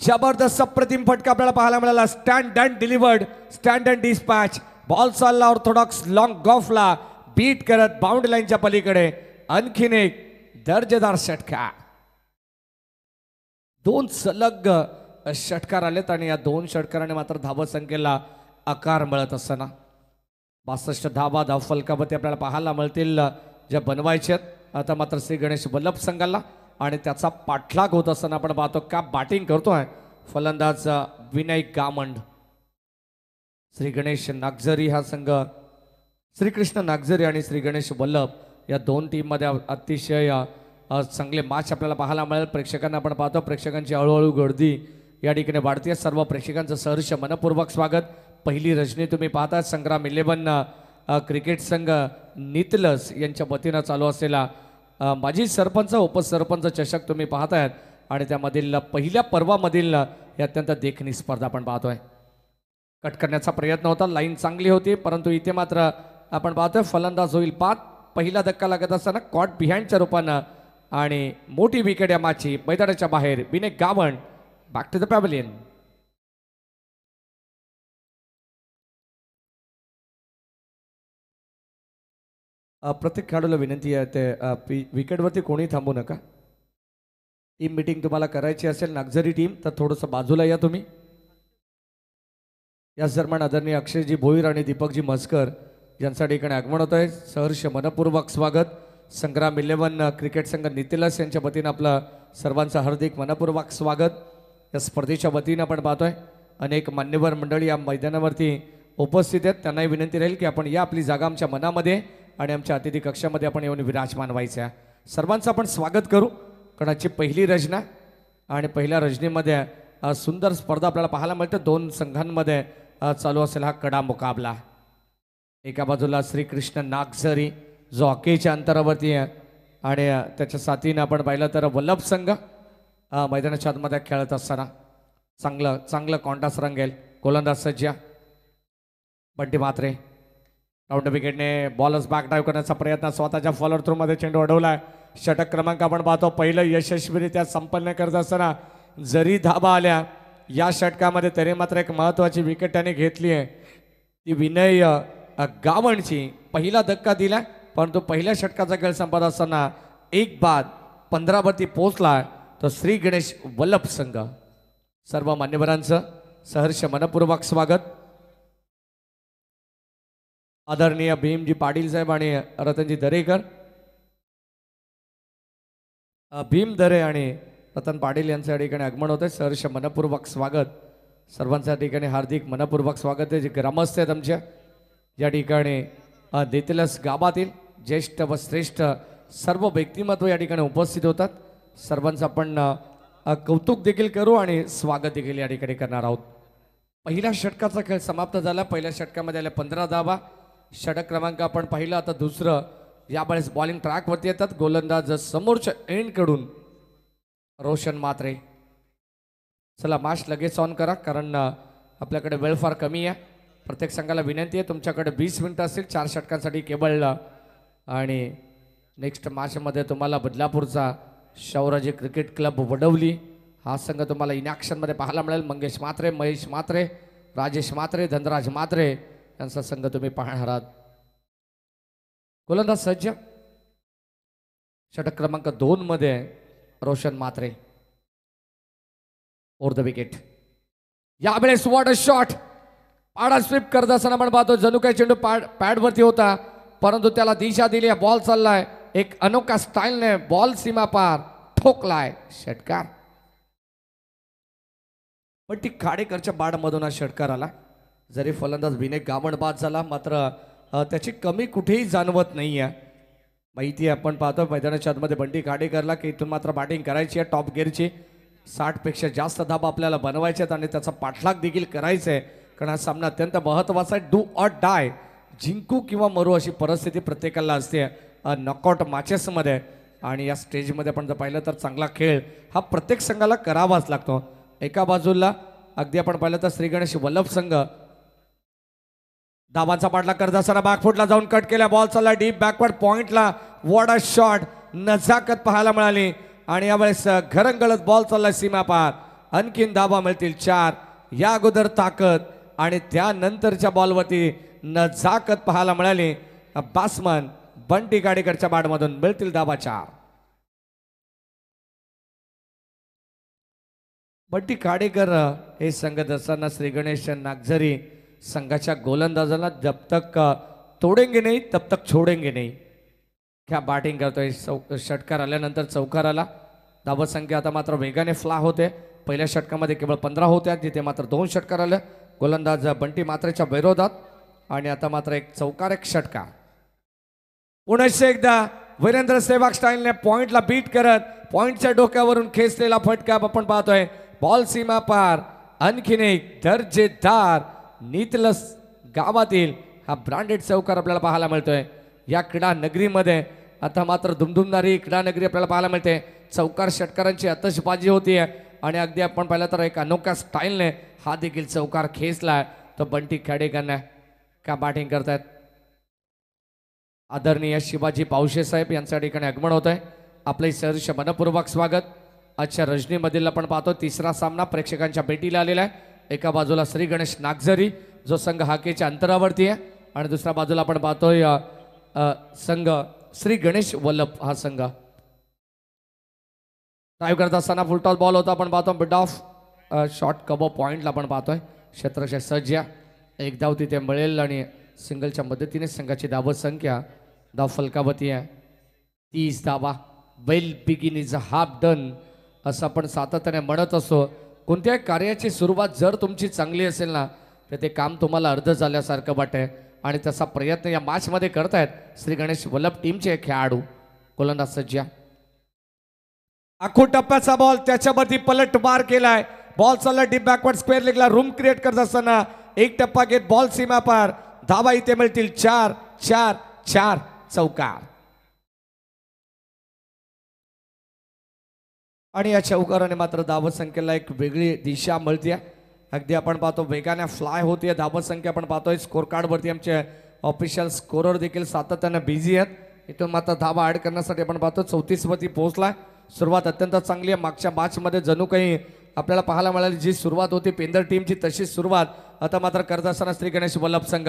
Speaker 5: जबरदस्त अप्रतिम फटका आपल्याला पाहायला मिळाला. Stand and delivered, stand and dispatch. Ball चालला ऑर्थोडॉक्स लॉंग गॉफला बीट करत बाउंड्री लाईनच्या पलीकडे. आणखीन एक दर्जेदार षटकार. 2 सलग षटकार आलेत आणि या 2 षटकाराने मात्र धावत संख्येला आकार मिळत असताना 62 धावा धावफलकावरती आपल्याला पाहायला मिळतील ज्या बनवायच्यात. आता मात्र श्री गणेश वल्लभ संघाला आणि त्याचा पाठलाग होत असताना आपण पाहतो का बॅटिंग करतोय फलंदाज विनय गावंड. श्री गणेश नागझरी हा संघ, श्रीकृष्ण नागझरी आणि श्री गणेश वल्लभ या 2 टीममध्ये अतिशय चांगले मॅच आपल्याला पाहायला मिळेल. प्रेक्षकांना आपण पाहतो, प्रेक्षकांची हळूहळू गर्दी या ठिकाणी वाढते. सर्व प्रेक्षकांचं सहर्ष मनपूर्वक स्वागत. पहिली रजनी तुम्ही पाहता संग्राम 11 क्रिकेट संघ नितलस यांच्या वतीनं चालू असलेला माजी सरपंच उपसरपंच चषक तुम्ही पाहतायत आणि त्यामधील पहिल्या पर्वामधील ही अत्यंत देखणी स्पर्धा आपण पाहतोय. कट करण्याचा प्रयत्न होता, लाईन चांगली होती, परंतु इथे मात्र आपण पाहतोय फलंदाज होईल पात. पहिला धक्का लागत असताना कॉट बिहाइंडच्या रूपानं आणि मोठी विकेट या मॅचची मैदानाच्या बाहेर Vinay Gawand back to the pavilion. प्रत्येक खेळाडूला विनंती आहे ते विकेटवरती कोणी थांबू नका. टीम मीटिंग तुम्हाला करायची असेल नागझरी टीम तर थोडंसं बाजूला या तुम्ही. याच दरम्यान आदरणीय अक्षयजी भोईर आणि दीपकजी म्हसकर यांच्या ठिकाणी आगमन होत आहे. सहर्ष मनपूर्वक स्वागत. संग्राम 11 क्रिकेट संघ नितिलस यांच्या वतीनं आपलं सर्वांचं हार्दिक मनपूर्वक स्वागत. या स्पर्धेच्या वतीनं आपण पाहतोय अनेक मान्यवर मंडळी या मैदानावरती उपस्थित आहेत. त्यांनाही विनंती राहील की आपण या आपली जागा आमच्या मनामध्ये आणि आमच्या अतिथी कक्षामध्ये आपण येऊन विराजमान व्हायचं आहे. सर्वांचं आपण स्वागत करू. कणाची पहिली रचना आणि पहिल्या रजनीमध्ये सुंदर स्पर्धा आपल्याला पाहायला मिळते. दोन संघांमध्ये चालू असेल हा कडा मुकाबला. एका बाजूला श्रीकृष्ण नागझरी जो हॉकीच्या अंतरावरती आहे आणि त्याच्या साथीनं आपण पाहिलं तर वल्लभ संघ मैदानाच्या आतमध्ये खेळत असताना चांगलं कॉन्टास रंगेल. गोलंदाज सज्जा बंटी म्हात्रे राऊंड विकेटने बॉलच बॅक ड्राईव्ह करण्याचा प्रयत्न स्वतःच्या फॉलोअर थ्रूमध्ये चेंडू अडवलाय. षटक क्रमांक आपण पाहतो पहिलं यशस्वीरित्या संपन्न करत असताना जरी धाबा आल्या या षटकामध्ये तरी मात्र एक महत्त्वाची विकेट त्याने घेतली आहे ती विनय गावणची. पहिला धक्का दिला परंतु पहिल्या षटकाचा खेळ संपत असताना एक बाद 15 वरती पोहोचला तो श्री गणेश वल्लभ संघ. सर्व मान्यवरांचं सहर्ष मनपूर्वक स्वागत. आदरणीय भीमजी पाटील साहेब आणि रतनजी दरेकर, भीम दरे आणि रतन पाटील यांच्या ठिकाणी आगमन होते. सहर्ष मनपूर्वक स्वागत. सर्वांच्या ठिकाणी हार्दिक मनपूर्वक स्वागत आहे. जे ग्रामस्थ आहेत आमच्या या ठिकाणी देतिलस गावातील ज्येष्ठ व श्रेष्ठ सर्व व्यक्तिमत्व या ठिकाणी उपस्थित होतात. सर्वांचं आपण कौतुक देखील करू आणि स्वागत देखील या ठिकाणी करणार आहोत. पहिल्या षटकाचा खेळ समाप्त झाला. पहिल्या षटकामध्ये आल्या 15 धावा. षटक क्रमांक आपण पाहिलं. आता दुसरं यावेळेस बॉलिंग ट्रॅकवरती येतात. गोलंदाज समोरच्या एंडकडून रोशन म्हात्रे. चला मॅच लगेच ऑन करा कारण आपल्याकडे वेळ फार कमी आहे. प्रत्येक संघाला विनंती आहे तुमच्याकडे 20 मिनिटं असतील 4 षटकांसाठी केवळ. आणि नेक्स्ट मॅचमध्ये तुम्हाला बदलापूरचा शौराजी क्रिकेट क्लब वडवली हा संघ तुम्हाला इन ॲक्शनमध्ये पाहायला मिळेल. मंगेश म्हात्रे, महेश म्हात्रे, राजेश म्हात्रे, धनराज म्हात्रे यांचा संघ तुम्ही पाहणार आहात. गोलंदाज सज्ज. षटक क्रमांक 2 मध्ये Roshan Mhatre over the wicket. यावेळेस वॉट अ शॉट. पाडा स्वीप करत असताना आपण पाहतो जणू काही चेंडू पॅडवरती होता परंतु त्याला दिशा दिली. बॉल चाललाय एक अनोखा स्टाईलने बॉल सीमा पार ठोकलाय षटकार. पण ती खाडेकरच्या बाडमधून हा षटकार आला. जरी फलंदाज विनय गावण बाद झाला मात्र त्याची कमी कुठेही जाणवत नाही आहे. माहिती आहे आपण पाहतो मैदानाच्या आतमध्ये बंटी खाडेकरला की इथून मात्र बॅटिंग करायची आहे टॉप गिअरची. 60 पेक्षा जास्त धाबा आपल्याला बनवायचे आहेत आणि त्याचा पाठलाग देखील करायचा आहे कारण हा सामना अत्यंत महत्त्वाचा आहे. Do or die. जिंकू किंवा मरू अशी परिस्थिती प्रत्येकाला असते नॉकआउट मॅचेसमध्ये. आणि या स्टेजमध्ये आपण जर पाहिलं तर चांगला खेळ हा प्रत्येक संघाला करावाच लागतो. एका बाजूला अगदी आपण पाहिलं तर श्री गणेश वल्लभ संघ धाबांचा पाठलाग करत असताना बॅकफुटला जाऊन कट केल्या. बॉल चालला डीप बॅकवर्ड पॉइंटला. What a shot. नजाकत पाहायला मिळाली आणि यावेळेस घरंगळत बॉल चालला सीमा पार. आणखीन धाबा मिळतील 4. या अगोदर ताकद आणि त्यानंतरच्या बॉलवरती नजाकत पाहायला मिळाली. बॅट्समन बंटी खाडेकरच्या बॅटमधून मिळतील धाबा 4. बंटी खाडेकर हे संघ असताना श्री गणेश नागझरी संघाच्या गोलंदाजाला जब तक तोडेंगे नाही तब तक छोडेंगे नाही क्या बॅटिंग करतोय. षटकार आल्यानंतर चौकार आला. धावा संख्या आता मात्र वेगाने फ्ला होते. पहिल्या षटकामध्ये केवळ 15 होत्या जिथे मात्र 2 षटकार आले गोलंदाज बंटी म्हात्रेच्या विरोधात. आणि आता मात्र एक चौकार एक षटकार. पुन्हा एकदा वीरेंद्र सेवाग स्टाईलने पॉइंटला बीट करत पॉइंटच्या डोक्यावरून खेचलेला फटका आपण पाहतोय. बॉल सीमा पार. आणखीन एक दर्जेदार नितलस गावातील हा ब्रँडेड चौकार आपल्याला पाहायला मिळतोय. या क्रीडा नगरीमध्ये आता मात्र दुमदुमणारी क्रीडा नगरी आपल्याला पाहायला मिळते. चौकार षटकारांची आतषबाजी होतीये आणि अगदी आपण पाहिलं तर एक अनोख्या स्टाईलने हा देखील चौकार खेचलाय तो बंटी खाडेकरने. का बॅटिंग करतायत आदरणीय शिवाजी पावशे साहेब यांच्या ठिकाणी आगमन होत आहे. आपले सहर्ष मनपूर्वक स्वागत. आजच्या रजनीमधील आपण पाहतो तिसरा सामना प्रेक्षकांच्या भेटीला आलेला आहे। एका बाजूला श्री गणेश नागझरी जो संघ हाकेच्या अंतरावरती आहे आणि दुसऱ्या बाजूला आपण पाहतोय संघ श्री गणेश वल्लभ हा संघ। ड्राईव्ह करत असताना फुलटॉस बॉल होता आपण पाहतो मिड ऑफ शॉर्ट कबो पॉईंटला आपण पाहतोय क्षेत्ररक्षक सज्ज एक धाव तिथे मिळेल आणि सिंगलच्या मदतीने संघाची धाव संख्या धाव फलकावती आहे 30 धावा। Well begin is a half done असं आपण सातत्याने म्हणत असतो। कोणत्याही कार्याची सुरुवात जर तुमची चांगली असेल ना तर ते काम तुम्हाला अर्ध झाल्यासारखं वाटतंय आणि तसा प्रयत्न या मॅचमध्ये करतायत श्री गणेश वल्लभ टीमचे खेळाडू। गोलंदाज सज्ज आखो टप्प्याचा बॉल त्याच्यावरती पलट मार केलाय। बॉल चालला डीप बॅकवर्ड स्क्वेअर लेगला रूम क्रिएट करत असताना एक टप्पा घेत बॉल सीमा पार धावा इथे मिळतील 4 4 4 चौकार आणि या चौकाराने मात्र धावत संख्येला एक वेगळी दिशा मिळते। अगदी आपण पाहतो वेगाने फ्लाय होते धावत संख्या आपण पाहतोय स्कोर कार्ड वरती आमचे ऑफिशियल स्कोरर देखील सातत्याने बिझी आहेत। इथून मात्र धावा ऍड करण्यासाठी आपण पाहतो 34 वरती पोहोचला। सुरुवात अत्यंत चांगली आहे। मागच्या मॅच मध्ये जणू काही आपल्याला पाहायला मिळाली जी सुरुवात होती पेंदर टीमची तशीच सुरुवात आता मात्र करत असताना श्री गणेश वल्लभ संघ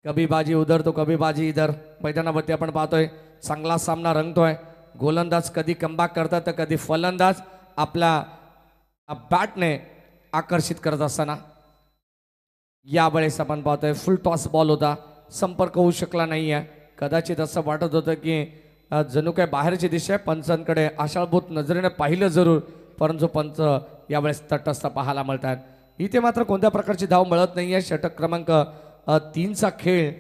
Speaker 5: कभी बाजी उधर तो कभी बाजी इधर मैदानावरती आपण पाहतोय चांगला सामना रंगतोय। गोलंदाज कधी कमबॅक करतात तर कधी फलंदाज आपल्या बॅटने आकर्षित करत असताना यावेळेस आपण पाहतोय फुल टॉस बॉल होता संपर्क होऊ शकला नाहीये। कदाचित असं वाटत होतं की जणू काय बाहेरची दिशा आहे पंचांकडे आशाळभूत नजरेने पाहिलं जरूर परंतु पंच यावेळेस तटस्थ पाहायला मिळतात। इथे मात्र कोणत्या प्रकारची धाव मिळत नाहीये। षटक क्रमांक 3चा खेळ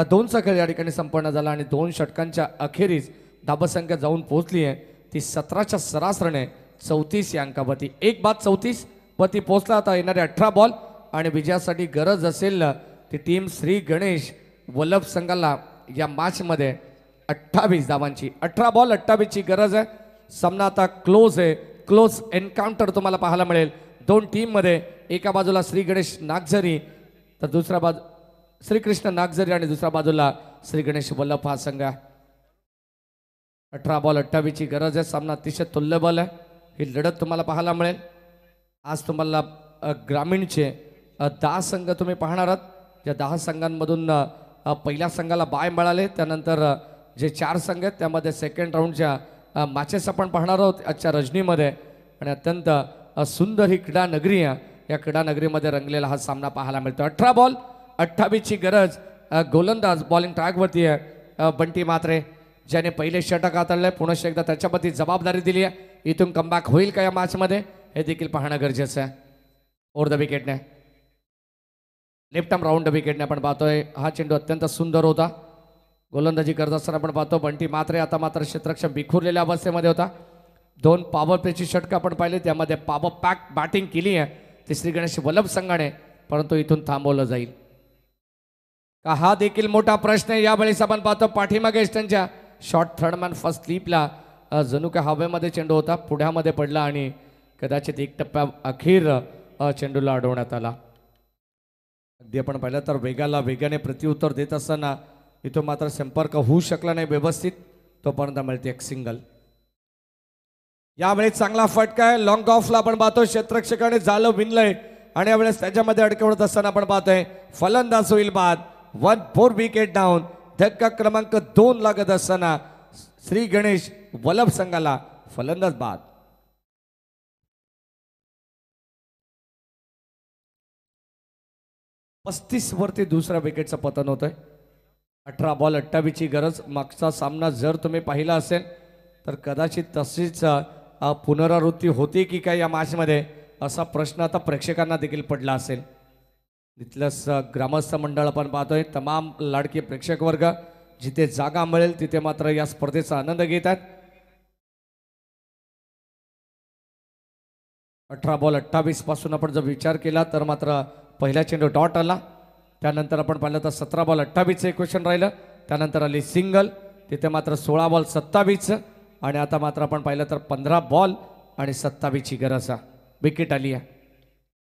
Speaker 5: 2चा खेळ या ठिकाणी संपन्न झाला आणि 2 षटकांच्या अखेरीस धावसंख्या जाऊन पोहोचली आहे ती 17च्या सरासरीने 34 या अंकावरती। एक बाद 34 वरती पोहोचला। आता येणारे 18 बॉल आणि विजयासाठी गरज असेल ती टीम श्री गणेश वल्लभ संघाला या मॅचमध्ये 28 धावांची 18 बॉल 28 ची गरज आहे। सामना आता क्लोज आहे क्लोज एन्काउंटर तुम्हाला पाहायला मिळेल 2 टीम मध्ये। एका बाजूला श्री गणेश नागझरी तर दुसऱ्या बाजू श्रीकृष्ण नागझरी आणि दुसऱ्या बाजूला श्री गणेश वल्लभ हा संघ। 18 बॉल 28 ची गरज आहे। सामना अतिशय तुल्यबल आहे। ही लढत तुम्हाला पाहायला मिळेल। आज तुम्हाला ग्रामीणचे 10 संघ तुम्ही पाहणार आहात। या 10 संघांमधून पहिल्या संघाला बाय मिळाले त्यानंतर जे 4 संघ आहेत त्यामध्ये सेकंड राऊंडच्या मॅचेस आपण पाहणार आहोत आजच्या रजनीमध्ये आणि अत्यंत सुंदर ही क्रीडा नगरी आहे। या क्रीडा नगरीमध्ये रंगलेला हा सामना पाहायला मिळतो। 18 बॉल 28 ची गरज। गोलंदाज बॉलिंग ट्रॅकवरती आहे बंटी मात्रे ज्याने पहिले षटक हाताळले पुन्हा एकदा त्याच्यावरती जबाबदारी दिली आहे। इथून कमबॅक होईल का या मॅचमध्ये हे देखील पाहणं गरजेचं आहे। ओव्हर द विकेटने लेफ्ट आर्म राऊंड द विकेटने आपण पाहतोय हा चेंडू अत्यंत सुंदर होता। गोलंदाजी करत असताना आपण पाहतो बंटी मात्रे आता मात्र क्षेत्ररक्षक बिखुरलेल्या अवस्थेमध्ये होता। 2 पॉवर प्लेची षटक आपण पाहिले त्यामध्ये पॉवर पॅक बॅटिंग केली आहे ती श्री गणेश वल्लभ संघाने परंतु इथून थांबवलं जाईल का हा देखील मोठा प्रश्न आहे। यावेळेस आपण पाहतो पाठीमागे त्यांच्या शॉर्ट थर्डमॅन फर्स्ट स्लीपला जणू काय हवेमध्ये चेंडू होता पुढ्यामध्ये पडला आणि कदाचित एक टप्प्या अखेर चेंडूला अडवण्यात आला। अगदी आपण पाहिलं तर वेगाने प्रत्युत्तर देत असताना इथून मात्र संपर्क होऊ शकला नाही व्यवस्थित तोपर्यंत मिळते एक सिंगल। यावेळेस चांगला फटका आहे लॉंग ऑफला आपण पाहतो क्षेत्ररक्षकाने झालं विनलंय आणि यावेळेस त्याच्यामध्ये अडकवत असताना आपण पाहतोय फलंदाज होईल बाद 1-4 विकेट डाऊन। धक्का क्रमांक 2 लागत असताना श्री गणेश वल्लभ संघाला फलंदाज बाद। 35 वरती दुसऱ्या विकेटचं पतन होतंय। 18 बॉल 28 ची गरज। मागचा सामना जर तुम्ही पाहिला असेल तर कदाचित तशीच पुनरावृत्ती होती की काय या मॅचमध्ये असा प्रश्न आता प्रेक्षकांना देखील पडला असेल। तिथलं ग्रामस्थ मंडळ आपण पाहतोय तमाम लाडके प्रेक्षक वर्ग जिथे जागा मिळेल तिथे मात्र या स्पर्धेचा आनंद घेत आहेत। 18 बॉल 28 पासून आपण जर विचार केला तर मात्र पहिला चेंडू डॉट आला त्यानंतर आपण पाहिलं तर 17 बॉल 28चं इक्वेशन राहिलं त्यानंतर आली सिंगल तिथे मात्र 16 बॉल 27 आणि आता मात्र आपण पाहिलं तर 15 बॉल आणि 27 ची गरज आहे। विकेट आली आहे।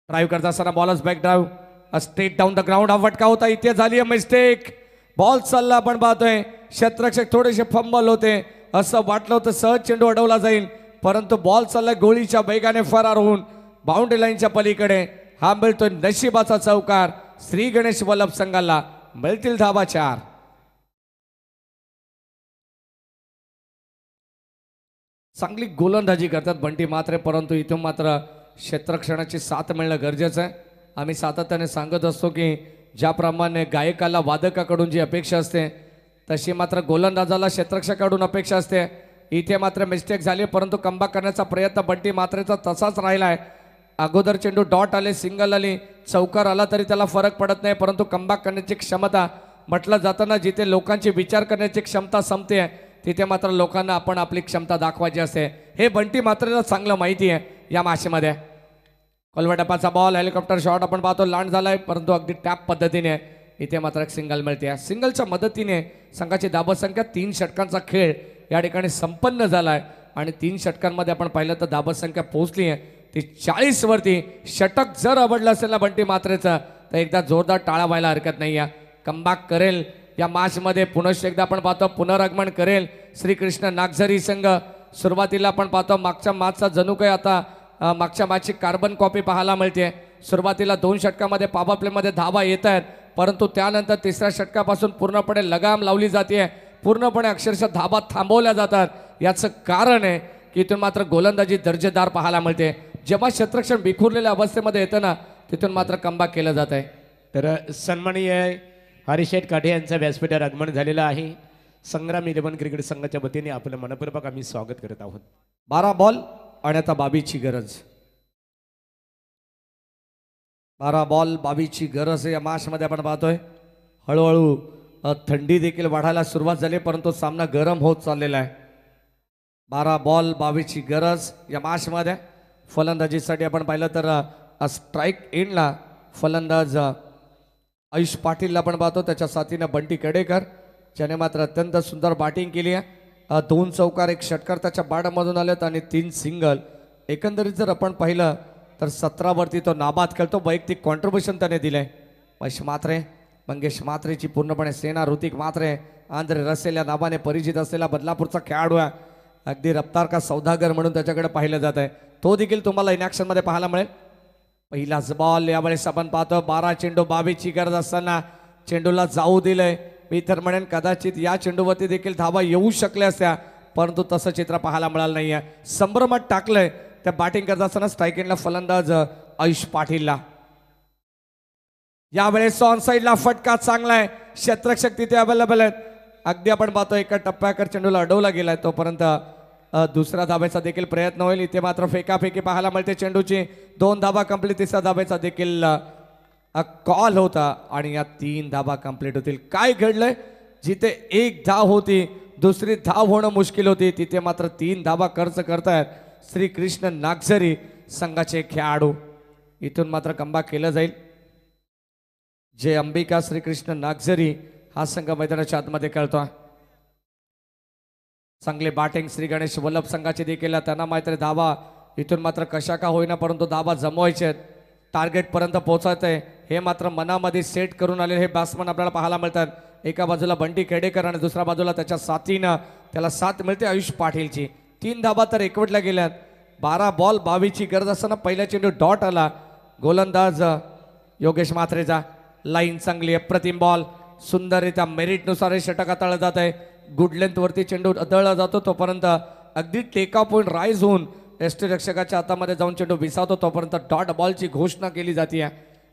Speaker 5: ड्राईव्ह करत असताना बॉलच back drive straight down the ground हा फटका होता इथे झाली आहे मिस्टेक। बॉल चालला आपण पाहतोय क्षेत्ररक्षक थोडेसे फंबल होते असं वाटलं होतं सहज चेंडू अडवला जाईल परंतु बॉल चाललाय गोळीच्या वेगाने फरार होऊन बाउंड्री लाईनच्या पलीकडे. हा मिळतोय नशिबाचा चौकार. श्री गणेश वल्लभ संघाला मिळतील धाबा 4. चांगली गोलंदाजी करतात बंटी मात्रे, परंतु इथून मात्र क्षेत्ररक्षणाची साथ मिळणं गरजेचं आहे. आम्ही सातत्याने सांगत असतो की ज्याप्रमाणे गायकाला वादकाकडून जी अपेक्षा असते तशी मात्र गोलंदाजाला क्षेत्ररक्षकाकडून अपेक्षा असते. इथे मात्र मिस्टेक झाली, परंतु कमबॅक करण्याचा प्रयत्न बंटी मात्रेचा तसाच राहिला आहे. अगोदर चेंडू डॉट आले, सिंगल आली, चौकार आला तरी त्याला फरक पडत नाही, परंतु कमबॅक करण्याची क्षमता म्हटलं जाताना जिथे लोकांची विचार करण्याची क्षमता संपते तिथे मात्र लोकांना आपण आपली क्षमता दाखवायची असते. हे बंटी मात्रेला चांगलं माहिती आहे या माशेमध्ये. कोलवाटपाचा बॉल, हेलिकॉप्टर शॉट आपण पाहतो, लांड झालाय, परंतु अगदी टॅप पद्धतीने इथे मात्र एक सिंगल मिळते. सिंगलच्या मदतीने संघाची धाबा संख्या 3 षटकांचा खेळ या ठिकाणी संपन्न झालाय आणि 3 षटकांमध्ये आपण पाहिलं तर धाबा संख्या पोहोचली आहे ती 40 वरती. षटक जर आवडलं असेल ना बंटी मात्रेचं तर एकदा जोरदार टाळा व्हायला हरकत नाही आहे. कमबॅक करेल या मॅचमध्ये, पुनश्च एकदा आपण पाहतो पुनरागमन करेल श्रीकृष्ण नागझरी संघ. सुरुवातीला आपण पाहतो मागच्या मॅचचा जणू काही आता मागच्या मॅचची कार्बन कॉपी पाहायला मिळते. सुरुवातीला 2 षटकामध्ये पॉवर प्लेमध्ये धावा येत आहेत, परंतु त्यानंतर 3ऱ्या षटकापासून पूर्णपणे लगाम लावली जाते, पूर्णपणे अक्षरशः धाबा थांबवल्या जातात. याचं कारण आहे की इथून मात्र गोलंदाजी दर्जेदार पाहायला मिळते. जेव्हा क्षेत्ररक्षण विखुरलेल्या अवस्थेमध्ये येतं ना तिथून मात्र कमबॅक केलं जात आहे.
Speaker 2: तर सन्माननीय हरिशेठ काठे यांचं व्यासपीठावर आगमन झालेलं आहे. संग्राम 11 क्रिकेट संघाच्या वतीने आपलं मनपूर्वक आम्ही स्वागत करत आहोत.
Speaker 5: 12 बॉल आणि आता बाबीची गरज. 12 बॉल बाबीची गरज या मॅचमध्ये आपण पाहतोय. हळूहळू थंडी देखील वाढायला सुरुवात झाली, परंतु सामना गरम होत चाललेला आहे. 12 बॉल बाबीची गरज या मॅचमध्ये. फलंदाजीसाठी आपण पाहिलं तर स्ट्राईक एंडला फलंदाज आयुष पाटीलला आपण पाहतो, त्याच्या साथीनं बंटी कडेकर ज्याने मात्र अत्यंत सुंदर बॅटिंग केली आहे. 2 चौकार 1 षटकार त्याच्या बॅटमधून आलेत आणि 3 सिंगल. एकंदरीत जर आपण पाहिलं तर 17 वरती तो नाबाद खेळतो. वैयक्तिक कॉन्ट्रीब्युशन त्याने दिलंय. मंगेश मात्रेची पूर्णपणे सेना. ऋतिक मात्रे आंध्रे रसेल या नावाने परिचित असलेला बदलापूरचा खेळाडू आहे. अगदी रफ्तार का सौदागर म्हणून त्याच्याकडे पाहिलं जात आहे. तो देखील तुम्हाला इन ॲक्शनमध्ये पाहायला मिळेल. पहिलाच बॉल यावेळेस आपण पाहतो. 12 चेंडू बाबीची गरज असताना चेंडूला जाऊ दिलंय. मी तर म्हणेन कदाचित या चेंडूवरती देखील धावा येऊ शकल्या असत्या, परंतु तसं चित्र पाहायला मिळालं नाहीये. संभ्रमात टाकलंय त्या बॅटिंग करत असताना स्ट्राईक एंडला फलंदाज आयुष पाटीलला. यावेळेस ऑन साईडला फटका चांगला आहे. क्षेत्ररक्षक तिथे अवेलेबल आहेत. अगदी आपण पाहतो एका टप्प्याकर चेंडूला अडवला गेलाय, तोपर्यंत दुसऱ्या धाब्याचा देखील प्रयत्न होईल. इथे मात्र फेकाफेकी पाहायला मिळते चेंडूची. 2 धाबा कंप्लीट. 3ऱ्या धाब्याचा देखील कॉल होता आणि या 3 धाबा कंप्लीट होतील. काय घडलंय? जिथे 1 धाव होती, दुसरी धाव होणं मुश्किल होती, तिथे मात्र 3 धाबा खर्च करतायत श्रीकृष्ण नागझरी संघाचे खेळाडू. इथून मात्र कमबॅक केलं जाईल. जय अंबिका श्रीकृष्ण नागझरी हा संघ मैदानाच्या आतमध्ये खेळतोय. चांगले बॅटिंग श्री गणेश वल्लभ संघाचे देखील. त्यांना मात्र धावा इथून मात्र कशा का होईना, परंतु धावा जमवायचे आहेत. टार्गेट पर्यंत पोहोचायचं आहे हे मात्र मनामध्ये सेट करून आलेले हे बॅट्समन आपल्याला पाहायला मिळतात. एका बाजूला बंटी खेडेकर आणि दुसऱ्या बाजूला त्याच्या साथीनं त्याला साथ मिळते आयुष पाटीलची. 3 धाबा तर एकवटल्या गेल्यात. 12 बॉल 22ची गरज असताना पहिला चेंडू डॉट आला. गोलंदाज योगेश मात्रेचा. लाईन चांगली, अप्रतिम बॉल. सुंदररित्या मेरिटनुसार हे षटक हाताळलं जात आहे. गुड लेंथवरती चेंडू अदळला जातो, तोपर्यंत अगदी टेका पॉईंट राईज होऊन यष्टीरक्षकाच्या हातामध्ये जाऊन चेंडू विसावतो, तोपर्यंत डॉट बॉलची घोषणा केली जाते.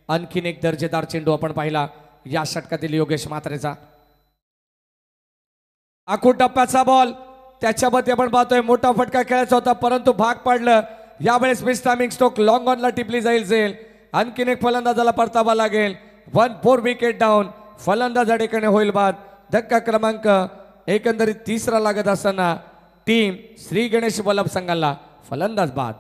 Speaker 5: आणखीन एक दर्जेदार चेंडू आपण पाहिला या षटकातील योगेश मात्रेचा. आखू टप्प्याचा बॉल त्याच्यामध्ये आपण पाहतोय मोठा फटका खेळायचा होता, परंतु भाग पडलं. यावेळेस मिस टायमिंग स्ट्रोक लॉंग ऑनला टिपली जाईल. आणखीन एक फलंदाजाला परतावा लागेल. 1-4 विकेट डाऊन. फलंदाज ठिकाणी होईल बाद. धक्का क्रमांक एकंदरीत 3रा लागत असताना टीम श्री गणेश वल्लभ संघाला फलंदाज बाद.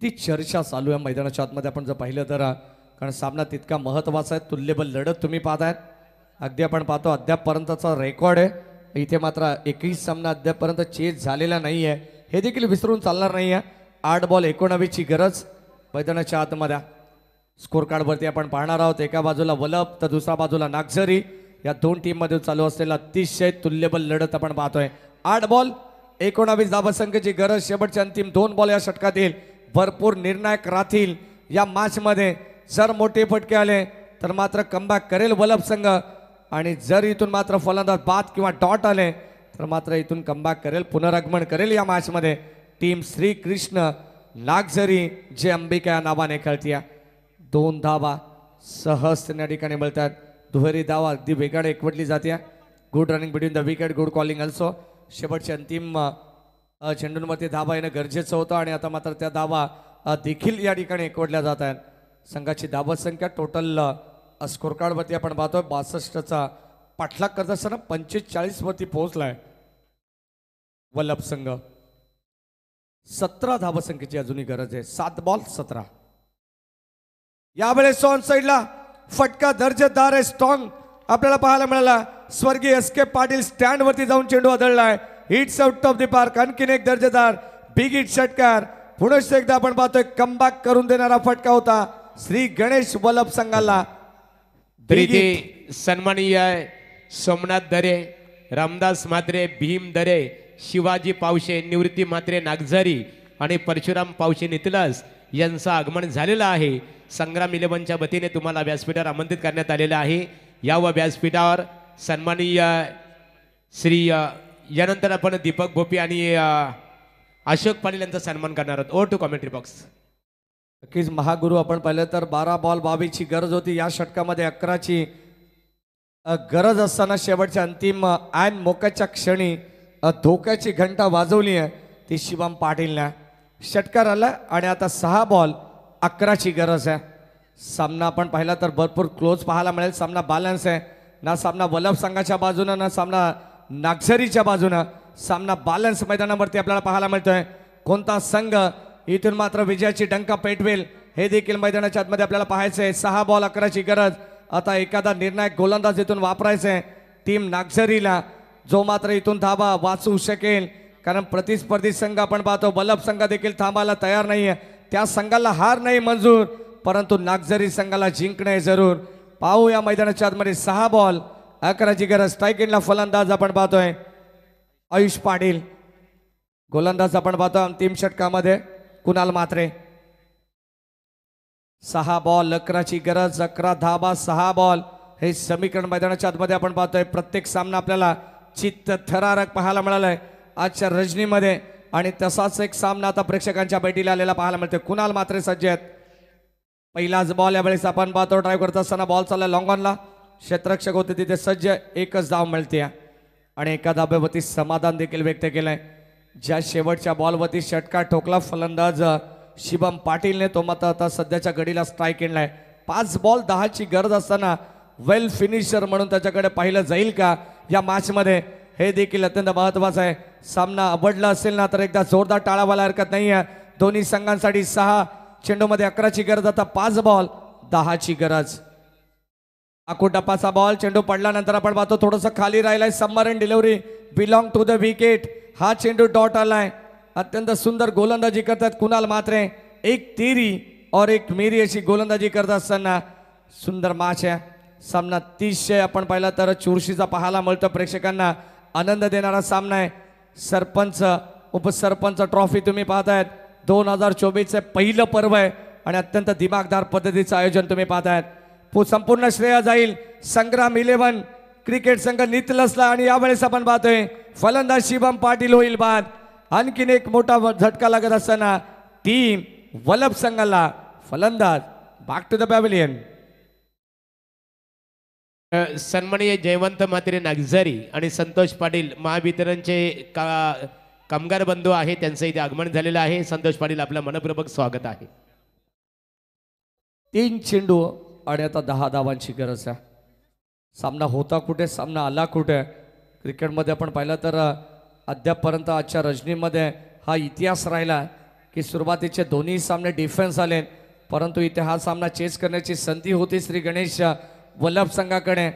Speaker 5: किती चर्चा चालू आहे मैदानाच्या आतमध्ये आपण जर पाहिलं तर, कारण सामना तितका महत्वाचा आहे. तुल्यबल लढत तुम्ही पाहतायत. अगदी आपण पाहतो अद्यापपर्यंतचा रेकॉर्ड आहे. इथे मात्र एकही सामना अद्यापपर्यंत चेस झालेला नाही आहे, हे देखील विसरून चालणार नाही आहे. 8 बॉल 19ची गरज मैदानाच्या आतमध्ये. स्कोर कार्डवरती आपण पाहणार आहोत. एका बाजूला वल्लभ तर दुसऱ्या बाजूला नागझरी. या दोन टीममध्ये चालू असलेला अतिशय तुल्यबल लढत आपण पाहतोय. 8 बॉल 19 धावसंख्येची गरज. शेवटचे अंतिम 2 बॉल या षटकात येईल. भरपूर निर्णायक राहतील या मॅचमध्ये. जर मोठे फटके आले तर मात्र कमबॅक करेल वल्लभ संघ, आणि जर इथून मात्र फलंदाज बाद किंवा डॉट आले तर मात्र इथून कमबॅक करेल, पुनरागमन करेल या मॅचमध्ये टीम श्रीकृष्ण नागझरी जे अंबिका या नावाने खेळतीया. 2 धावा सहज या ठिकाणी मिळतात. दुहेरी धावा अगदी वेगाने एकवटली जाते. Good running between the wicket, good calling also. शेवटचे अंतिम चेंडूंवरती धावा येणं गरजेचं होतं, आणि आता मात्र त्या धावा देखील या ठिकाणी एकवटल्या जात आहेत. संघाची धावत संख्या टोटल स्कोर कार्डवरती आपण पाहतोय 62चा पाठलाग करत असताना 45 वरती पोहोचलाय वल्लभ संघ. 17 धावसंख्येची अजूनही गरज आहे. 7 बॉल 17. यावेळेस ऑन साईडला फटका दर्जेदार आहे, स्ट्रॉंग आपल्याला पाहायला मिळाला. स्वर्गीय एस के पाटील स्टँड वरती जाऊन चेंडू आदळलाय. Hits out of the park. आणखीन एक दर्जेदार बिग हिट षटकार. पुनश्च एकदा आपण पाहतोय कमबॅक करून देणारा फटका होता श्री गणेश वल्लभ संघाला.
Speaker 2: प्रीती सन्माननीय सोमनाथ दरे, रामदास म्हात्रे, भीम दरे, शिवाजी पावशे, निवृत्ती म्हात्रे नागझरी आणि परशुराम पावशे नितलस यांचं आगमन झालेलं आहे. संग्राम 11च्या वतीने तुम्हाला व्यासपीठावर आमंत्रित करण्यात आलेलं आहे. या व व्यासपीठावर सन्माननीय श्री यानंतर आपण दीपक भोपी आणि अशोक पाटील यांचा सन्मान करणार आहोत. Over to commentary box.
Speaker 5: नक्कीच महागुरु आपण पाहिलं तर 12 बॉल 22ची गरज होती. या षटकामध्ये 11ची गरज असताना शेवटच्या अंतिम ऐन मोक्याच्या क्षणी धोक्याची घंटा वाजवली आहे ती शिवम पाटीलने. षटकार आला आणि आता 6 बॉल 11ची गरज आहे. सामना आपण पाहिला तर भरपूर क्लोज पाहायला मिळेल. सामना बॅलन्स आहे. ना सामना वल्लभ संघाच्या बाजूनं ना सामना नागझरीच्या बाजूनं. सामना बॅलन्स मैदानावरती आपल्याला पाहायला मिळतोय. कोणता संघ इथून मात्र विजयाची डंका पेटवेल हे देखील मैदानाच्या आतमध्ये आपल्याला पाहायचं आहे. 6 बॉल 11ची गरज. आता एखादा निर्णायक गोलंदाज इथून वापरायचा आहे टीम नागझरीला, जो मात्र इथून धावा वाचवू शकेल. कारण प्रतिस्पर्धी संघ आपण पाहतो वल्लभ संघ देखील थांबायला तयार नाहीये. त्या संघाला हार नाही मंजूर, परंतु नागझरी संघाला जिंकणे जरूर. पाहू या मैदानाच्या आतमध्ये 6 बॉल 11ची गरज. स्ट्राईक एंडला फलंदाज आपण पाहतोय आयुष पाटील. गोलंदाज आपण पाहतोय अंतिम षटकामध्ये कुणाल म्हात्रे. 6 बॉल 11ची गरज. 11 धाबा 6 बॉल हे समीकरण मैदानाच्या आतमध्ये आपण पाहतोय. प्रत्येक सामना आपल्याला चित्त थरारक पाहायला मिळालाय आजच्या रजनीमध्ये, आणि तसाच एक सामना आता प्रेक्षकांच्या भेटीला आलेला पाहायला मिळतोय. कुणाल म्हात्रे सज्ज आहेत. पहिलाच बॉल यावेळेस आपण पाहतो. ड्राईव्ह करत असताना बॉल चालला लॉंग ऑनला. क्षेत्ररक्षक होते तिथे सज्ज. एकच धाव मिळते आणि एका धाब्यावरती समाधान देखील व्यक्त केलंय. ज्या शेवटच्या बॉलवरती षटकार ठोकला फलंदाज शिवम पाटीलने, तो मात्र आता सध्याच्या घडीला स्ट्राईक एंडलाय. 5 बॉल 10ची गरज असताना वेल फिनिशर म्हणून त्याच्याकडे पाहिलं जाईल का या मॅचमध्ये, हे देखील अत्यंत महत्वाचं आहे. सामना आवडला असेल ना तर एकदा जोरदार टाळावायला हरकत नाही आहे. दोन्ही संघांसाठी 6 चेंडूमध्ये 11ची गरज. आता 5 बॉल 10ची गरज. आकुटप्पाचा बॉल. चेंडू पडल्यानंतर आपण पाहतो थोडंसं खाली राहिलाय. Submarine delivery belong to the wicket. हा चेंडू डॉट आलाय. अत्यंत सुंदर गोलंदाजी करतात कुणाल म्हात्रे. एक तिरी और एक मेरी अशी गोलंदाजी करत असताना सुंदर मॅच आहे. सामना 30 आपण पाहिला तर चुरशीचा पाहायला मिळतो. प्रेक्षकांना आनंद देणारा सामना आहे. सरपंच उपसरपंच ट्रॉफी तुम्ही पाहतायत. 2024चे पहिलं पर्व आहे आणि अत्यंत दिमागदार पद्धतीचं आयोजन तुम्ही पाहतायत. संपूर्ण श्रेय जाईल संग्राम 11 क्रिकेट संघ नितलसला, आणि यावेळेस आपण पाहतोय फलंदाज शिवम पाटील होईल बाद. आणखीन एक मोठा झटका लागत असताना टीम वल्लभ संघाला फलंदाज बॅक टू द पॅव्हिलियन.
Speaker 2: सन्माननीय जयवंत म्हात्रे नागझरी आणि संतोष पाटील महावितरणचे कामगार बंधू आहे, त्यांचं इथे आगमन झालेलं आहे. संतोष पाटील आपलं मनपूर्वक स्वागत आहे.
Speaker 5: 3 चेंडू आणि आता 10 धावांची गरज आहे. सामना होता कुठे, सामना आला कुठे. क्रिकेटमध्ये आपण पाहिलं तर अद्यापपर्यंत आजच्या रजनीमध्ये हा इतिहास राहिला की सुरुवातीचे दोन्ही सामने डिफेन्स आले, परंतु इथे हा सामना चेस करण्याची संधी होती श्री गणेश वल्लभ संघाकडे.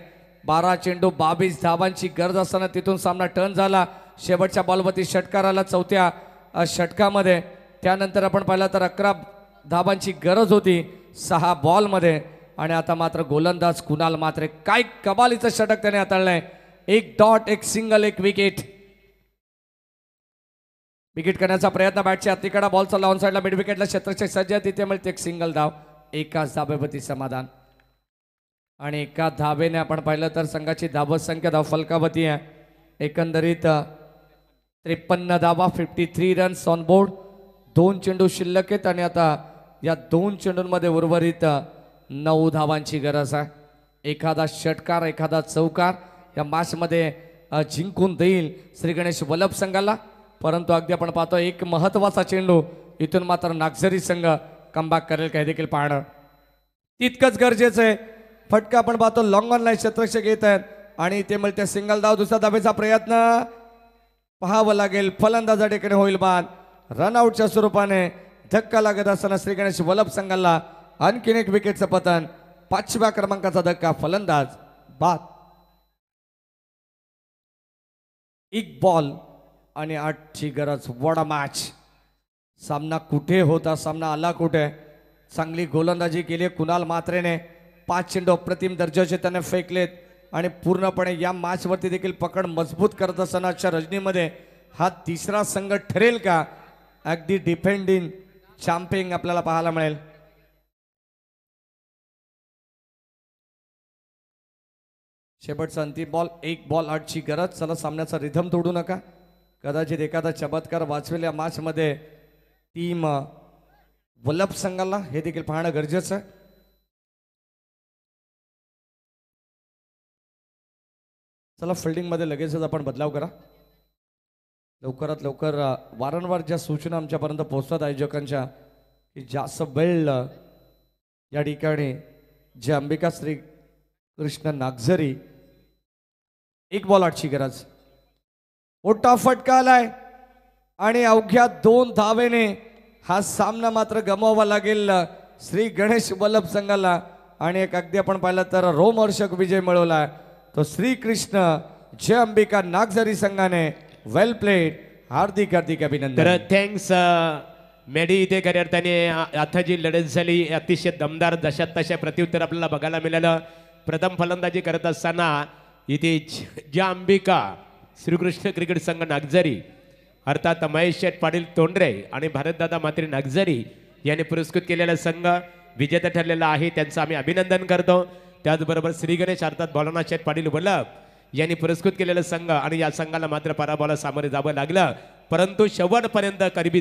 Speaker 5: 12 चेंडू 22 धावांची गरज असताना तिथून सामना टर्न झाला. शेवटच्या बॉलवरती षटकार आला 4थ्या षटकामध्ये. त्यानंतर आपण पाहिलं तर 11 धावांची गरज होती 6 बॉलमध्ये, आणि आता मात्र गोलंदाज कुणाल मात्रे काय कमालीचं षटक त्याने हाताळलंय. 1 डॉट 1 सिंगल 1 विकेट. विकेट करण्याचा प्रयत्न बॅटच्या अतिकडा बॉलचा लॉन साईडला मिड विकेटला क्षेत्ररक्षक सज्ज आहे तिथे मिळते एक सिंगल धाव. एकाच धाब्यावरती समाधान आणि एका धाबेने आपण पाहिलं तर संघाची धावत संख्या धाव फलकावती आहे. एकंदरीत 53 धावा 53 रन्स ऑन बोर्ड. 2 चेंडू शिल्लक आहेत आणि आता या 2 चेंडूंमध्ये उर्वरित 9 धावांची गरज आहे. एखादा षटकार एखादा चौकार या मॅचमध्ये जिंकून देईल श्री गणेश वल्लभ संघाला. परंतु अगदी आपण पाहतो एक महत्वाचा चेंडू इथून मात्र नागझरी संघ कमबॅक करेल काही देखील पाहणं तितकंच गरजेचं आहे. फटका आपण पाहतो लॉंग ऑन लाईन क्षेत्ररक्षक येत आहेत आणि ते मिळते सिंगल धाव. दुसऱ्या धावेचा प्रयत्न पाहावं लागेल. फलंदाजाकडे होईल बाद. रनआउटच्या स्वरूपाने धक्का लागत असताना श्री गणेश वल्लभ संघाला आणखीन एक विकेटचं पतन. 5व्या क्रमांकाचा धक्का फलंदाज बाद. 1 बॉल आणि 8ची गरज. What match. सामना कुठे होता सामना आला कुठे. चांगली गोलंदाजी केली कुणाल मात्रेने. 5 चेंडू अप्रतिम दर्जाचे त्याने फेकलेत आणि पूर्णपणे या मॅचवरती देखील पकड मजबूत करत असताना आजच्या रजनीमध्ये हा तिसरा संघ ठरेल का. अगदी डिफेंडिंग चॅम्पियन आपल्याला पाहायला मिळेल. शेवटचा अंतिम बॉल. 1 बॉल 8ची गरज. चला सामन्याचा रिथम तोडू नका. कदाचित एखादा चमत्कार वाचवेल या मॅचमध्ये टीम वल्लभ संघाला हे देखील पाहणं गरजेचं आहे. चला फिल्डिंगमध्ये लगेचच आपण बदलाव करा. लवकरात लवकर वारंवार ज्या सूचना आमच्यापर्यंत पोहोचतात आयोजकांच्या की जास्त वेळ या ठिकाणी जे अंबिका श्री कृष्ण नागझरी. 1 बॉल 8ची गरज. मोठा फटका आलाय आणि अवघ्या 2 धावेने हा सामना मात्र गमवावा लागेल श्री गणेश वल्लभ संघाला आणि एक अगदी आपण पाहिलं तर रोमहर्षक विजय मिळवलाय तो श्रीकृष्ण जय अंबिका नागझरी संघाने. वेल प्लेड. हार्दिक हार्दिक अभिनंदन.
Speaker 2: तर थँक्स मेडी. इथे खऱ्या अर्थाने आता जी लढत झाली अतिशय दमदार जशात तशा प्रत्युत्तर आपल्याला बघायला मिळालं. प्रथम फलंदाजी करत असताना इथे ज्या अंबिका श्रीकृष्ण क्रिकेट संघ नागझरी अर्थात महेश शेठ पाटील तोंडरे आणि भारतदादा मात्रे नागझरी यांनी पुरस्कृत केलेला संघ विजेता ठरलेला आहे. त्यांचं आम्ही अभिनंदन करतो. त्याचबरोबर श्री गणेश अर्थात भोलानाथ शेठ पाटील वल्लभ यांनी पुरस्कृत केलेला संघ आणि या संघाला मात्र पराभवाला सामोरे जावं लागलं परंतु शेवटपर्यंत गरिबी